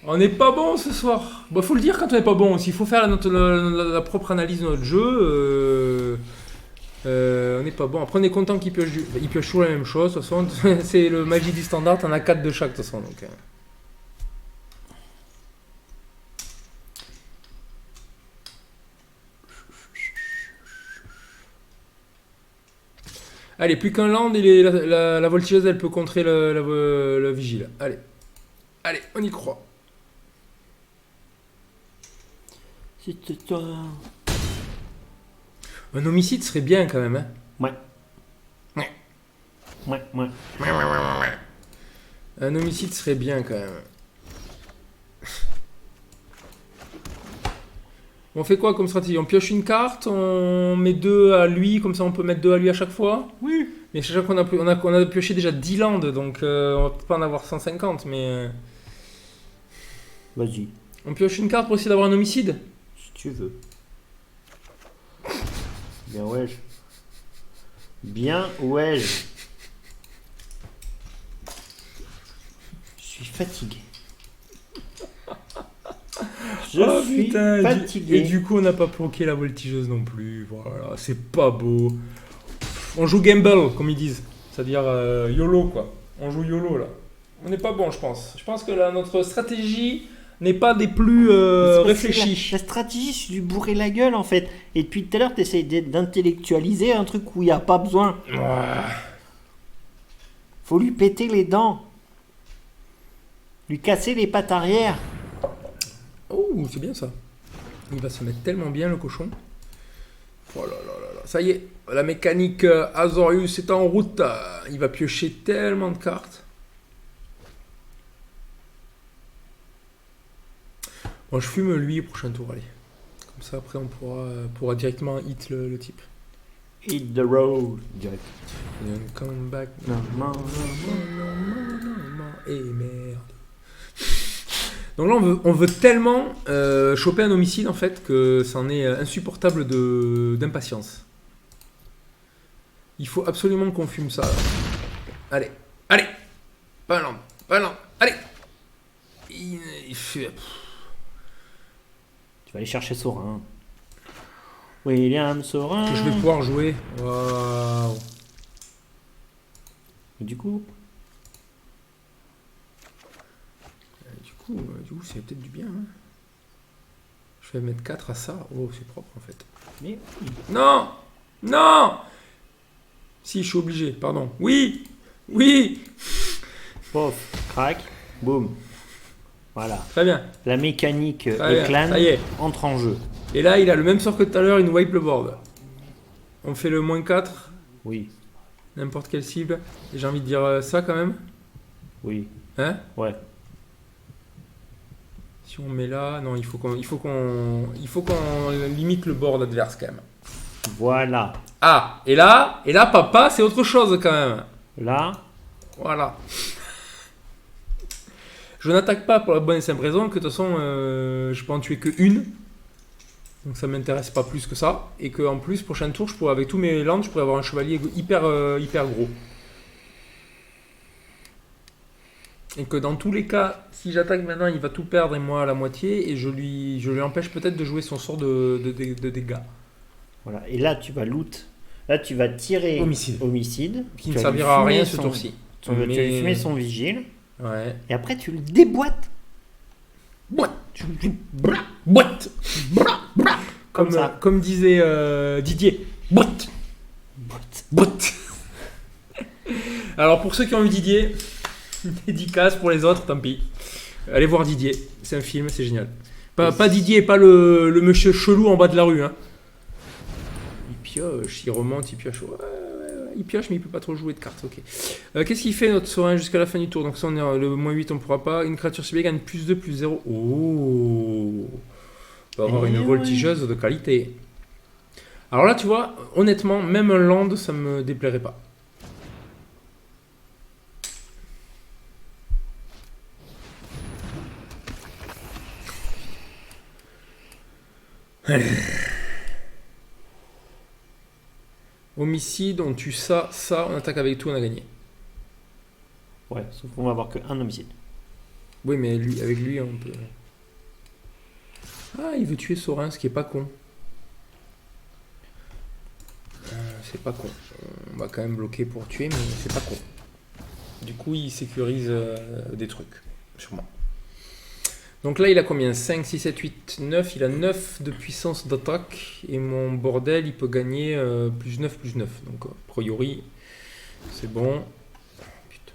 On n'est pas bon ce soir. Bon, faut le dire quand on n'est pas bon aussi. Il faut faire la propre analyse de notre jeu. On n'est pas bon. Après, on est content qu'il pioche, il pioche toujours la même chose. De toute façon, c'est le magie du standard. T'en as 4 de chaque, de toute façon. Donc, Allez, plus qu'un land, la voltigeuse, elle peut contrer le vigile. Allez, on y croit. C'était toi. Un homicide serait bien quand même. Hein. Ouais. Un homicide serait bien quand même. On fait quoi comme stratégie? On pioche une carte, on met 2 à lui, comme ça on peut mettre 2 à lui à chaque fois. Oui. Mais chaque fois qu'on a pioché déjà 10 landes, donc on va peut-être pas en avoir 150, mais... Vas-y, On pioche une carte pour essayer d'avoir un homicide? si tu veux. Bien ouais. Je suis fatigué. Je suis fatigué. Et du coup, on n'a pas bloqué la voltigeuse non plus. Voilà, c'est pas beau. On joue gamble, comme ils disent. C'est-à-dire YOLO, quoi. On joue YOLO, là. On n'est pas bon, je pense. Je pense que notre stratégie n'est pas des plus réfléchies. La stratégie, c'est lui bourrer la gueule, en fait. Et depuis tout à l'heure, tu essayes d'intellectualiser un truc où il n'y a pas besoin. Faut lui péter les dents. Lui casser les pattes arrière. Oh, c'est bien ça. Il va se mettre tellement bien, le cochon. Oh là là là là. Ça y est, la mécanique Azorius est en route. Il va piocher tellement de cartes. Bon, je fume lui au prochain tour, allez. Comme ça, après, on pourra directement hit le type. Hit the road. Direct. Come back. Non. Et merde. Donc là, on veut tellement choper un homicide, en fait, que c'en est insupportable d'impatience. Il faut absolument qu'on fume ça. Allez. Pas lent. Allez. Il fait... Tu vas aller chercher Sorin. William Sorin. Que je vais pouvoir jouer. Waouh. Et du coup, c'est peut-être du bien. Hein. Je vais mettre 4 à ça. Oh, c'est propre en fait. Mais... Non. Si, je suis obligé, pardon. Oui. Pof, crac, boum. Voilà. Très bien. La mécanique Très bien. clan Ça y est. entre en jeu. Et là, il a le même sort que tout à l'heure, il nous wipe le board. On fait le -4, Oui. n'importe quelle cible. Et j'ai envie de dire ça quand même. Oui. Hein? Ouais. Si on met là, non, il faut qu'on limite le board adverse quand même. Voilà. Ah, et là, papa, c'est autre chose quand même. Là, Voilà. Je n'attaque pas pour la bonne et simple raison que de toute façon, je peux en tuer que une. Donc ça m'intéresse pas plus que ça. Et que en plus, prochain tour, je pourrais, avec tous mes lands, je pourrais avoir un chevalier hyper gros. Et que dans tous les cas, si j'attaque maintenant, il va tout perdre et moi la moitié. Et je lui empêche peut-être de jouer son sort de dégâts. voilà. Et là, tu vas loot. Là, tu vas tirer homicide Qui Tu ne vas servira à lui rien fumer ce tour-ci. Tu vas lui fumer son vigile. Ouais. Et après, tu le déboîtes. Boîte. Boîte. Comme ça. Comme disait Didier. Boîte. Boîte. Alors pour ceux qui ont eu Didier, dédicace, pour les autres, tant pis. Allez voir Didier, c'est un film, c'est génial. Pas Didier, pas le monsieur chelou en bas de la rue. Hein. Il pioche, il remonte, il pioche. Ouais, il pioche, mais il peut pas trop jouer de cartes. Ok. Qu'est-ce qu'il fait notre serein jusqu'à la fin du tour? Donc ça, on est le -8, on pourra pas. Une créature ciblée gagne +2, +0. Oh. On va avoir une voltigeuse de qualité. Alors là, tu vois, honnêtement, même un land, ça me déplairait pas. Allez. Homicide, on tue ça, on attaque avec tout, on a gagné. Ouais, sauf qu'on va avoir qu'un homicide. Oui, mais avec lui, on peut... Ah, il veut tuer Sorin, ce qui est pas con. C'est pas con. On va quand même bloquer pour tuer, mais c'est pas con. Du coup, il sécurise des trucs, sûrement. Donc là, il a combien? 5, 6, 7, 8, 9. Il a 9 de puissance d'attaque. Et mon bordel, il peut gagner +9, +9. Donc, a priori, c'est bon. Putain.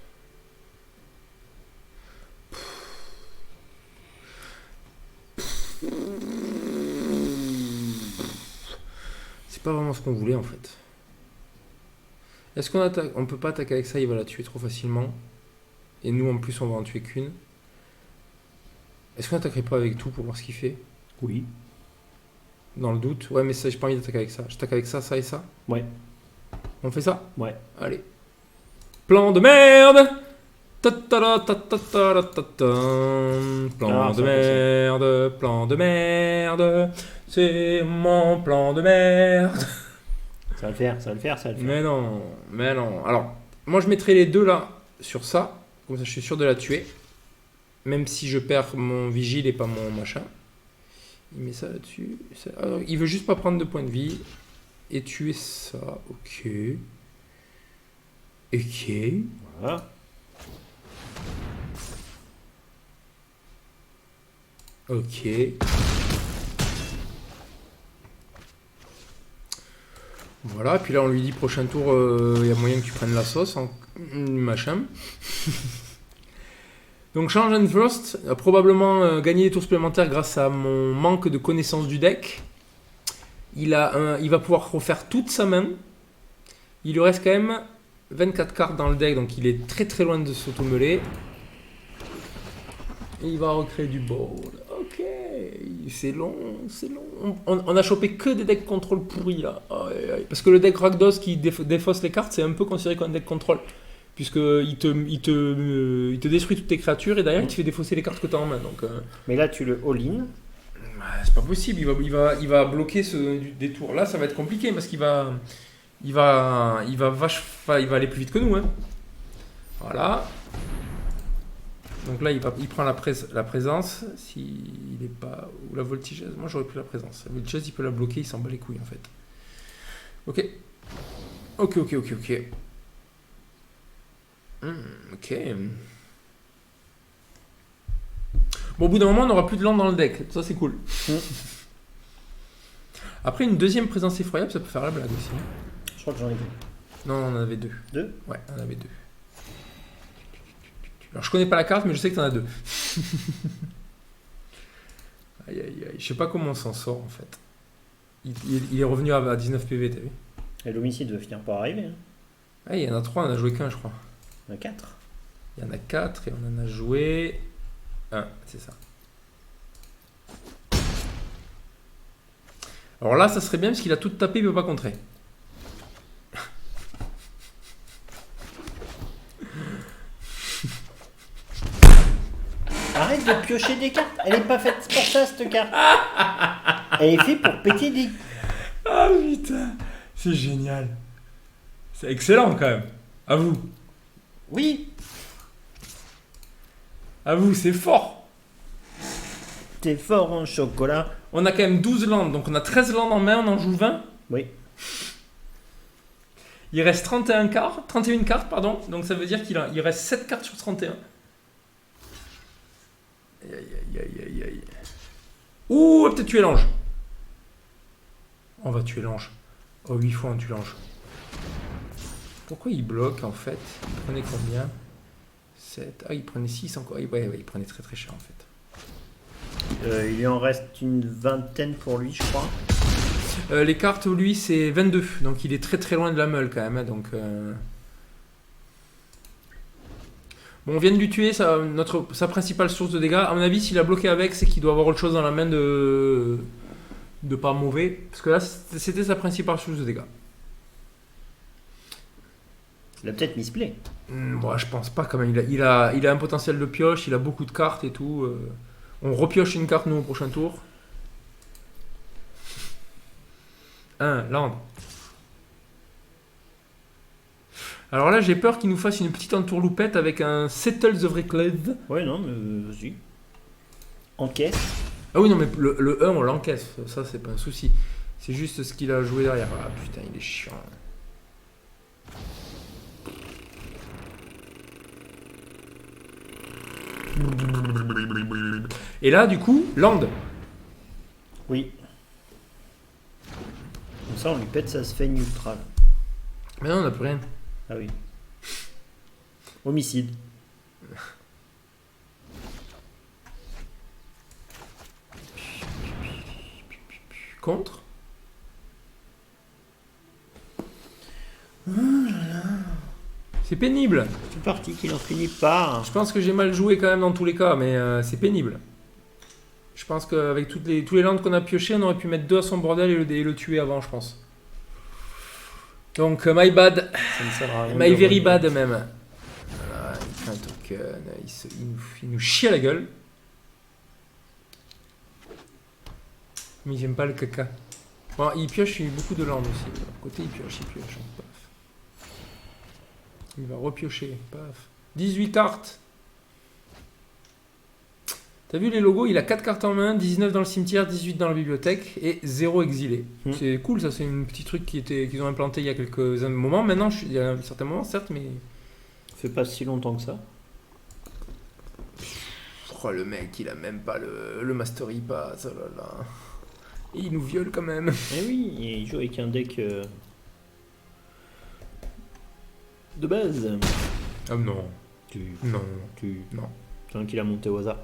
C'est pas vraiment ce qu'on voulait, en fait. Est-ce qu'on attaque? On peut pas attaquer avec ça, il va la tuer trop facilement. Et nous, en plus, on va en tuer qu'une. Est-ce qu'on attaquerait pas avec tout pour voir ce qu'il fait? Oui. Dans le doute. Ouais, mais ça, j'ai pas envie d'attaquer avec ça. J'attaque avec ça, ça et ça. Ouais. On fait ça? Ouais. Allez. Plan de merde! Plan de merde. C'est mon plan de merde. Ça va le faire, ça va le faire, ça va le faire. Mais non. Alors, moi je mettrai les deux là sur ça. Comme ça, je suis sûr de la tuer. Même si je perds mon vigile et pas mon machin. Il met ça là-dessus. Alors, il veut juste pas prendre de points de vie. Et tuer ça. Ok. Ok. Voilà. Ok. Voilà, puis là on lui dit prochain tour, il y a moyen que tu prennes la sauce, machin. Donc Change and First a probablement gagné des tours supplémentaires grâce à mon manque de connaissance du deck. Il va pouvoir refaire toute sa main. Il lui reste quand même 24 cartes dans le deck, donc il est très très loin de s'auto-mêler. Et il va recréer du board. Ok, c'est long, c'est long. On a chopé que des decks contrôle pourris là. Parce que le deck Rakdos qui défausse les cartes, c'est un peu considéré comme un deck contrôle. Puisqu'il te détruit toutes tes créatures et derrière il te fait défausser les cartes que tu as en main. Donc, mais là tu le all-in. C'est pas possible, il va bloquer des tours. Là ça va être compliqué parce qu'il va aller plus vite que nous. Hein. Voilà. Donc là, il prend la présence, s'il n'est pas... Ou la voltigeuse, moi j'aurais pris la présence. La voltigeuse, il peut la bloquer, il s'en bat les couilles en fait. Ok. Ok. Ok. Bon, au bout d'un moment, on n'aura plus de land dans le deck. Ça, c'est cool. Après, une deuxième présence effroyable, ça peut faire la blague aussi. Je crois que j'en ai deux. Non, on en avait deux. Deux? Ouais, on en avait deux. Alors, je connais pas la carte, mais je sais que t'en as deux. Aïe, aïe, aïe. Je sais pas comment on s'en sort en fait. Il est revenu à 19 PV, t'as vu? Et l'homicide va finir par arriver. Hein. Ah, il y en a 3, on a joué qu'un, je crois. Il y en a 4. Il y en a 4 et on en a joué 1, c'est ça. Alors là, ça serait bien parce qu'il a tout tapé, il peut pas contrer. Arrête de piocher des cartes. Elle est pas faite pour ça, cette carte. Elle est faite pour péter des... Ah putain, c'est génial. C'est excellent quand même. À vous. Oui, À vous, c'est fort. t'es fort en chocolat. On a quand même 12 landes, donc on a 13 landes en main, on en joue 20. Oui. Il reste 31 cartes, pardon. Donc ça veut dire il reste 7 cartes sur 31. Aïe, aïe, aïe, aïe, aïe. Ouh, on va peut-être tuer l'ange. On va tuer l'ange. Oh, 8 fois on tue l'ange. Pourquoi il bloque en fait? Il prenait combien? 7. Ah, il prenait 6 encore. Ouais, il prenait très très cher en fait. Il lui en reste une vingtaine pour lui, je crois. Les cartes, lui, c'est 22. Donc il est très très loin de la meule quand même. Hein, donc, bon, on vient de lui tuer sa principale source de dégâts. À mon avis, s'il a bloqué avec, c'est qu'il doit avoir autre chose dans la main de pas mauvais. Parce que là, c'était sa principale source de dégâts. Il a peut-être misplay. Bon, je pense pas quand même. Il a un potentiel de pioche, il a beaucoup de cartes et tout. On repioche une carte, nous, au prochain tour. 1, land. Alors là, j'ai peur qu'il nous fasse une petite entourloupette avec un Settle the Reclave. Ouais, non, mais vas-y. Encaisse. Ah oui, non, mais le 1, on l'encaisse. Ça, c'est pas un souci. C'est juste ce qu'il a joué derrière. Ah putain, il est chiant. Et là, du coup, land. Oui. Comme ça, on lui pète sa sphère neutrale. Mais non, on n'a plus rien. Ah oui. Homicide. Contre. C'est pénible. C'est parti qu'il en finit pas. Je pense que j'ai mal joué quand même dans tous les cas, mais c'est pénible. Je pense qu'avec tous les landes qu'on a piochés, on aurait pu mettre 2 à son bordel et le tuer avant, je pense. Donc, my bad. Ça ne sert à rien. My very bad même. Voilà, il fait un token, il nous chie à la gueule. Mais j'aime pas le caca. Bon, il pioche beaucoup de landes aussi. De l'autre côté, il pioche. Paf. Il va repiocher. Paf. 18 cartes. T'as vu les logos? Il a 4 cartes en main, 19 dans le cimetière, 18 dans la bibliothèque et 0 exilé. C'est cool, ça, c'est un petit truc qu'ils ont implanté il y a quelques moments. Maintenant, il y a un certain moment, certes, mais... Ça fait pas si longtemps que ça. Oh, le mec, il a même pas le Mastery Pass, oh là là. Et il nous viole quand même. Eh oui, il joue avec un deck de base. Ah non. Non. C'est un qu'il a monté au hasard.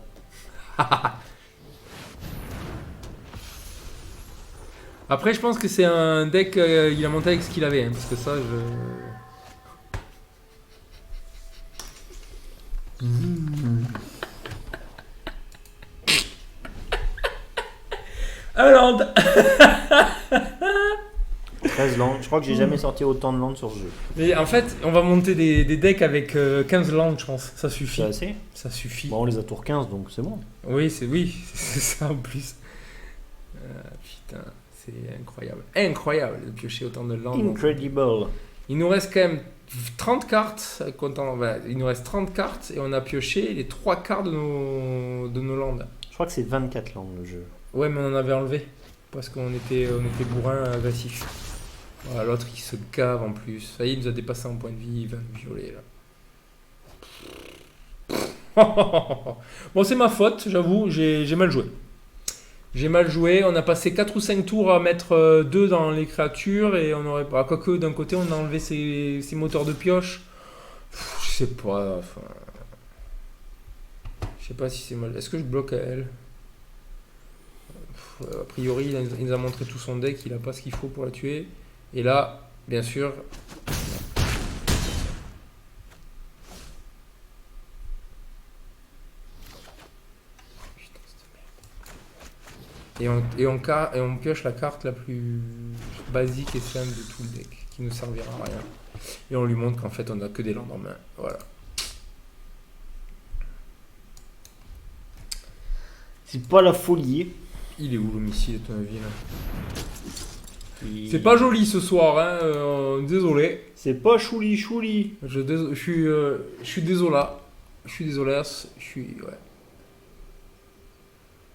Après, je pense que c'est un deck, il a monté avec ce qu'il avait, hein, parce que ça, Alors, 13 landes. Je crois que j'ai jamais sorti autant de landes sur ce jeu. mais en fait, on va monter des decks avec 15 landes, je pense. Ça suffit. C'est assez. Ça suffit. Bon, on les a tour 15, donc c'est bon. Oui, c'est ça en plus. Putain, c'est incroyable. Incroyable de piocher autant de landes. Incredible. Il nous reste quand même 30 cartes. Voilà, il nous reste 30 cartes et on a pioché les 3 quarts de nos landes. Je crois que c'est 24 landes le jeu. Ouais, mais on en avait enlevé. Parce qu'on était bourrin agressif. Voilà, l'autre il se cave en plus. Ça y est, il nous a dépassé en point de vie. Il va nous violer là. Bon, c'est ma faute, j'avoue. J'ai mal joué. J'ai mal joué. On a passé 4 ou 5 tours à mettre 2 dans les créatures. Et on aurait pas. Quoique d'un côté, on a enlevé ses moteurs de pioche. Je sais pas. Enfin. Je sais pas si c'est mal. Est-ce que je bloque à elle? A priori, il nous a montré tout son deck, il a pas ce qu'il faut pour la tuer. Et là, bien sûr. Et on pioche la carte la plus basique et simple de tout le deck, qui ne servira à rien. Et on lui montre qu'en fait on a que des landes en main. Voilà. C'est pas la folie. Il est où le missile de ton avis là? C'est pas joli ce soir, hein, désolé. C'est pas chouli. Je suis désolé. Ouais.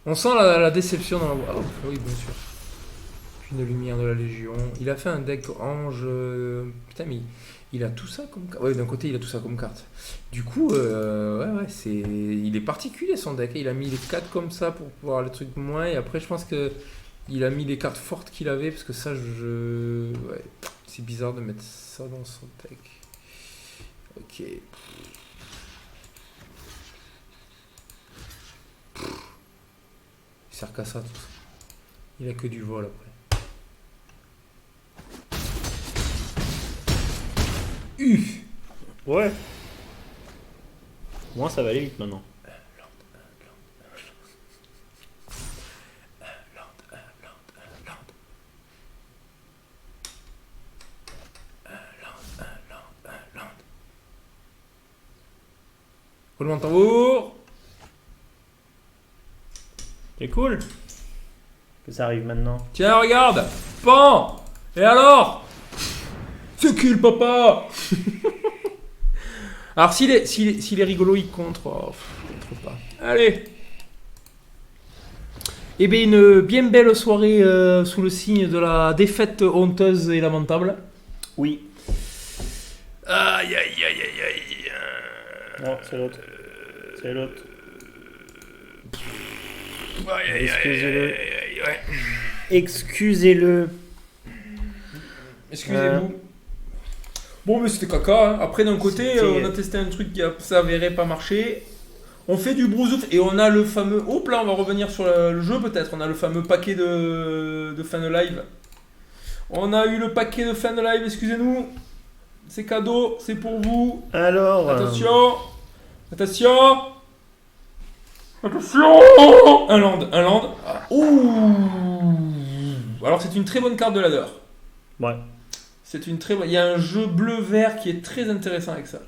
On sent la déception dans la voix. Oh, oui, bien sûr. Puis une lumière de la Légion. Il a fait un deck ange. Putain, mais il a tout ça comme carte. Ouais, d'un côté, il a tout ça comme carte. Du coup, il est particulier son deck. Il a mis les 4 comme ça pour pouvoir les trucs moins. Et après, je pense que il a mis les cartes fortes qu'il avait. Parce que ça, ouais, c'est bizarre de mettre ça dans son deck. Ok. Il sert qu'à ça, tout ça. Il a que du vol après. Ouais. Moi, ça va aller vite maintenant. Roulement de tambour. C'est cool que ça arrive maintenant. Tiens, regarde. Pan. Et alors? C'est qui le papa? Alors s'il est rigolo, il contre. Oh, je ne trouve pas. Allez. Eh bien, une bien belle soirée sous le signe de la défaite honteuse et lamentable. Oui. Aïe. Non, c'est l'autre. C'est l'autre. Excusez-le. Excusez-le. Excusez-vous. Bon, mais c'était caca. Hein. Après, d'un côté, on a testé un truc qui s'avérait pas marcher. On fait du brousouf et on a le fameux. Hop là, on va revenir sur le jeu peut-être. On a le fameux paquet de fin de live. On a eu le paquet de fin de live, excusez-nous. C'est cadeau, c'est pour vous. Alors. Attention. Un land. Ah, ouh. Alors, c'est une très bonne carte de ladder. Ouais. C'est une très bonne. Il y a un jeu bleu-vert qui est très intéressant avec ça.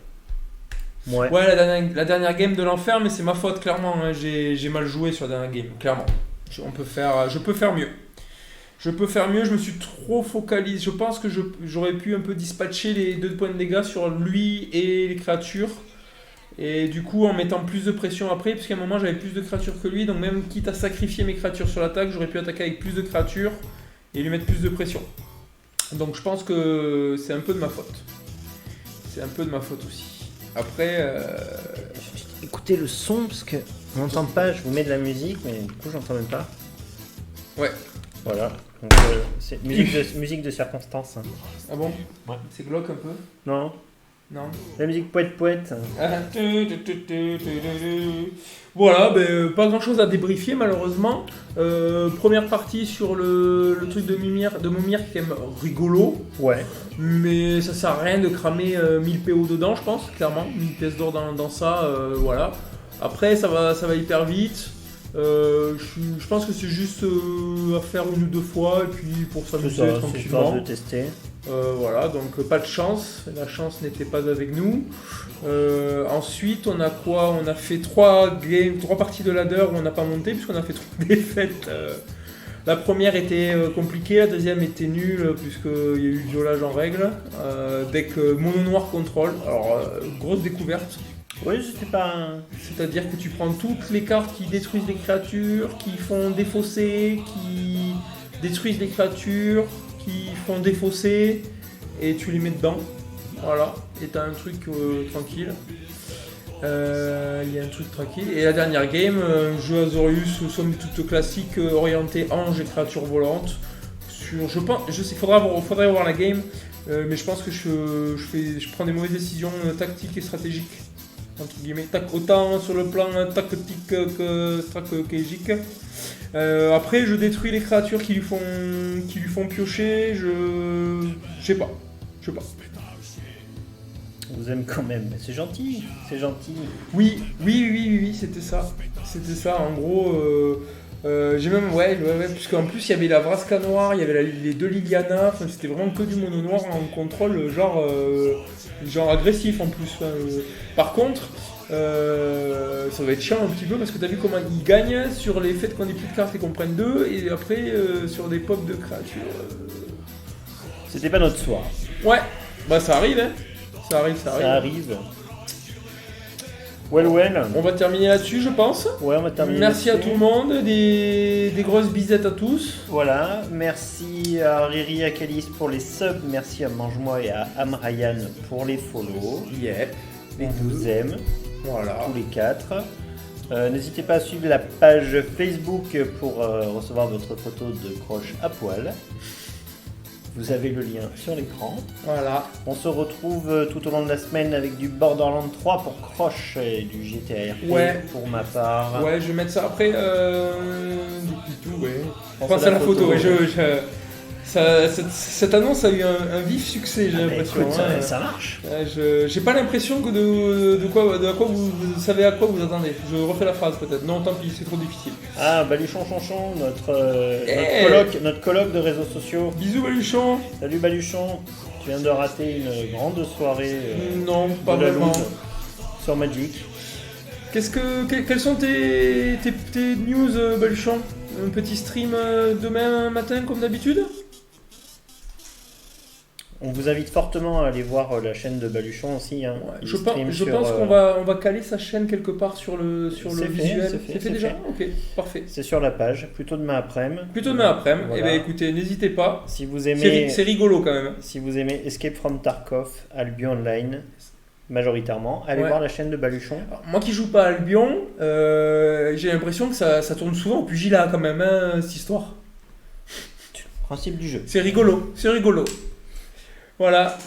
Ouais. Ouais, la dernière game de l'enfer, mais c'est ma faute, clairement. Hein. J'ai mal joué sur la dernière game, clairement. Je peux faire mieux. Je me suis trop focalisé. Je pense que j'aurais pu un peu dispatcher les 2 points de dégâts sur lui et les créatures. Et du coup, en mettant plus de pression après, parce qu'à un moment, j'avais plus de créatures que lui. Donc même quitte à sacrifier mes créatures sur l'attaque, j'aurais pu attaquer avec plus de créatures et lui mettre plus de pression. Donc je pense que c'est un peu de ma faute. C'est un peu de ma faute aussi. Après... Écoutez le son, parce que on n'entend pas, je vous mets de la musique, mais du coup j'entends même pas. Ouais. Voilà. Donc c'est musique de circonstance. Hein. Ah bon? Ouais. C'est glauque un peu? Non. Non. La musique poète. Voilà, pas grand chose à débriefer malheureusement. Première partie sur le truc de Momir qui est quand même rigolo. Ouais. Mais ça sert à rien de cramer 1000 PO dedans, je pense, clairement. 1000 pièces d'or dans ça, voilà. Après, ça va hyper vite. Je pense que c'est juste à faire 1 ou 2 fois et puis pour s'amuser tranquillement. C'est de tester. Voilà, donc pas de chance. La chance n'était pas avec nous. Ensuite, on a quoi? On a fait 3 parties de ladder où on n'a pas monté puisqu'on a fait 3 défaites. La première était compliquée, la deuxième était nulle puisqu'il y a eu violage en règle. Deck mono noir contrôle. Alors, grosse découverte. Oui, c'était pas. C'est-à-dire que tu prends toutes les cartes qui détruisent les créatures, qui font défausser, qui détruisent les créatures, qui font défausser, et tu les mets dedans. Voilà, et t'as un truc tranquille. Il y a un truc tranquille. Et la dernière game, jeu Azorius, somme toute classique, orienté ange et créatures volantes. Faudrait voir la game, mais je pense que je prends des mauvaises décisions tactiques et stratégiques. entre guillemets, autant sur le plan tactique que stratégique. Après, je détruis les créatures qui lui font piocher. Je sais pas. On vous aime quand même, mais c'est gentil. Oui, c'était ça. En gros, j'ai même, puisqu'en plus il y avait la Vraska noire, il y avait les 2 Liliana, enfin, c'était vraiment que du mono noir en contrôle, genre agressif en plus. Par contre, ça va être chiant un petit peu parce que t'as vu comment ils gagnent sur les faits qu'on ait plus de cartes et qu'on prenne 2, et après sur des pop de créatures. C'était pas notre soir. Ouais, bah ça arrive, hein. Ça arrive. Well. On va terminer là-dessus, je pense. Ouais, on va terminer Merci là-dessus. à tout le monde, des grosses bisettes à tous. Voilà, merci à Riri, à Calice pour les subs, merci à Mange-moi et à Amrayan pour les follow. Yep. On vous aime, Voilà. tous les 4. N'hésitez pas à suivre la page Facebook pour recevoir votre photo de croche à poil. Vous avez le lien sur l'écran. Voilà. On se retrouve tout au long de la semaine avec du Borderlands 3 pour Croche et du GTA RP Ouais. pour ma part. Ouais, je vais mettre ça après. Du tout, ouais. Pense Pense à à la la photo, photo. ouais. Cette annonce a eu un vif succès, j'ai l'impression. Écoute, hein. ça marche. J'ai pas l'impression que de quoi vous savez à quoi vous attendez. Je refais la phrase peut-être. Non, tant pis, c'est trop difficile. Ah, Baluchon Chonchon, Hey. notre colloque de réseaux sociaux. Bisous, Baluchon. Salut Baluchon, tu viens de rater une grande soirée Non, pas de la vraiment. loose sur Magic. Quelles sont tes news, Baluchon? Un petit stream demain matin comme d'habitude? On vous invite fortement à aller voir la chaîne de Baluchon aussi. Hein. Ouais, Il je stream pense sur, qu'on va caler sa chaîne quelque part sur le C'est fait, visuel. c'est fait. Déjà. Ok, parfait. C'est sur la page, plutôt demain après-midi. Plutôt demain après-midi. Voilà. Eh bien écoutez, n'hésitez pas. Si vous aimez, C'est rigolo quand même. si vous aimez Escape from Tarkov, Albion Online, majoritairement, allez Ouais. voir la chaîne de Baluchon. Alors, moi qui joue pas à Albion, j'ai l'impression que ça tourne souvent au pugilat quand même, hein, cette histoire. Principe du jeu. C'est rigolo. Voilà.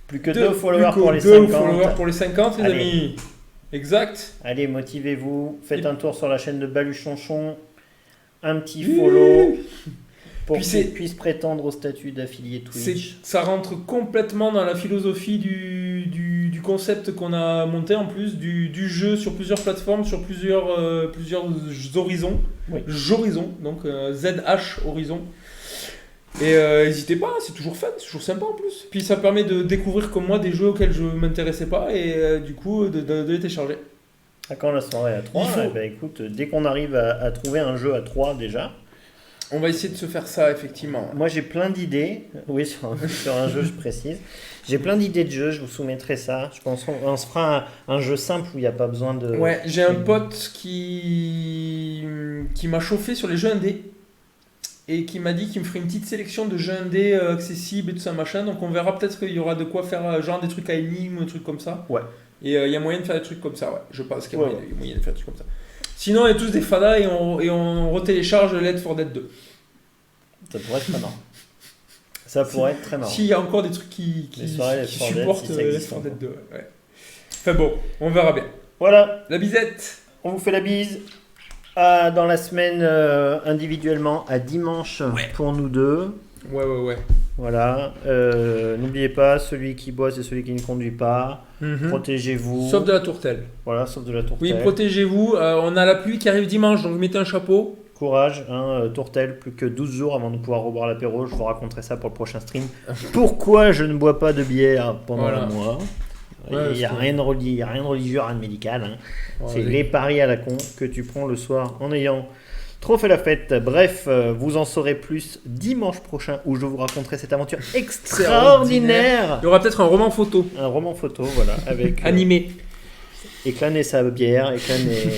Plus que 2 followers Plus que pour les deux 50. followers pour les 50, les Allez. amis. Exact. Allez, motivez-vous, faites Et- un tour sur la chaîne de Baluchonchon, un petit follow pour Puis qu'il c'est- puisse prétendre au statut d'affilié Twitch. Ça rentre complètement dans la philosophie du concept qu'on a monté en plus, du jeu sur plusieurs plateformes, sur plusieurs horizons. Oui. J'horizon, donc ZH Horizon. Et n'hésitez pas, c'est toujours fun, c'est toujours sympa en plus. Puis ça permet de découvrir comme moi des jeux auxquels je m'intéressais pas et du coup de les télécharger. À quand la soirée à 3 Il faut- Eh ben, écoute, dès qu'on arrive à trouver un jeu à 3 déjà, On va essayer de se faire ça effectivement. moi j'ai plein d'idées, oui sur un jeu je précise, j'ai plein d'idées de jeux, je vous soumettrai ça, je pense qu'on se fera un jeu simple où il n'y a pas besoin de... Ouais, j'ai un pote qui m'a chauffé sur les jeux indés et qui m'a dit qu'il me ferait une petite sélection de jeux indés accessibles et tout ça machin. Donc on verra, peut-être qu'il y aura de quoi faire genre des trucs à énigmes ou des trucs comme ça. Ouais. Et il y a moyen de faire des trucs comme ça, ouais. Je pense qu'il y a Ouais, moyen de faire des trucs comme ça. Sinon, on est tous des fadas et on retélécharge Left 4 Dead 2. Ça pourrait être très marrant. Ça pourrait être très marrant. S'il y a encore des trucs qui Les soirées Left 4 Dead, supportent si ça existe Left 4 Dead encore. 2. Ouais. Enfin bon, on verra bien. Voilà, La bisette. on vous fait la bise. Dans la semaine individuellement à dimanche pour nous deux. Ouais. Voilà. N'oubliez pas, celui qui boit c'est celui qui ne conduit pas. Protégez-vous. Sauf de la tourtelle. Voilà, sauf de la tourtelle. Oui, protégez-vous. On a la pluie qui arrive dimanche, donc mettez un chapeau. Courage, hein, tourtelle, plus que 12 jours avant de pouvoir reboire l'apéro. Je vous raconterai ça pour le prochain stream. Pourquoi je ne bois pas de bière pendant Voilà. un mois. Ouais, Il n'y a c'est- rien de religieux, rien de médical. Hein. Ouais, C'est vas-y. les paris à la con que tu prends le soir en ayant trop fait la fête. Bref, vous en saurez plus dimanche prochain où je vous raconterai cette aventure extraordinaire. Il y aura peut-être un roman photo Un roman photo, voilà, avec animé. éclaner sa bière,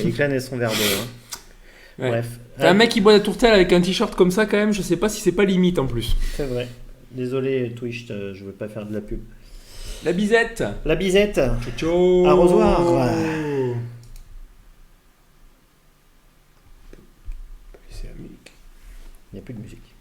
éclaner son verre d'eau. Hein. Ouais. Bref, T'as un mec qui boit la tourtelle avec un t-shirt comme ça quand même, je sais pas si c'est pas limite en plus. c'est vrai. Désolé Twitch, je veux pas faire de la pub. La bisette. La bisette. Ciao. Arrosoir. C'est la musique. Il n'y a plus de musique.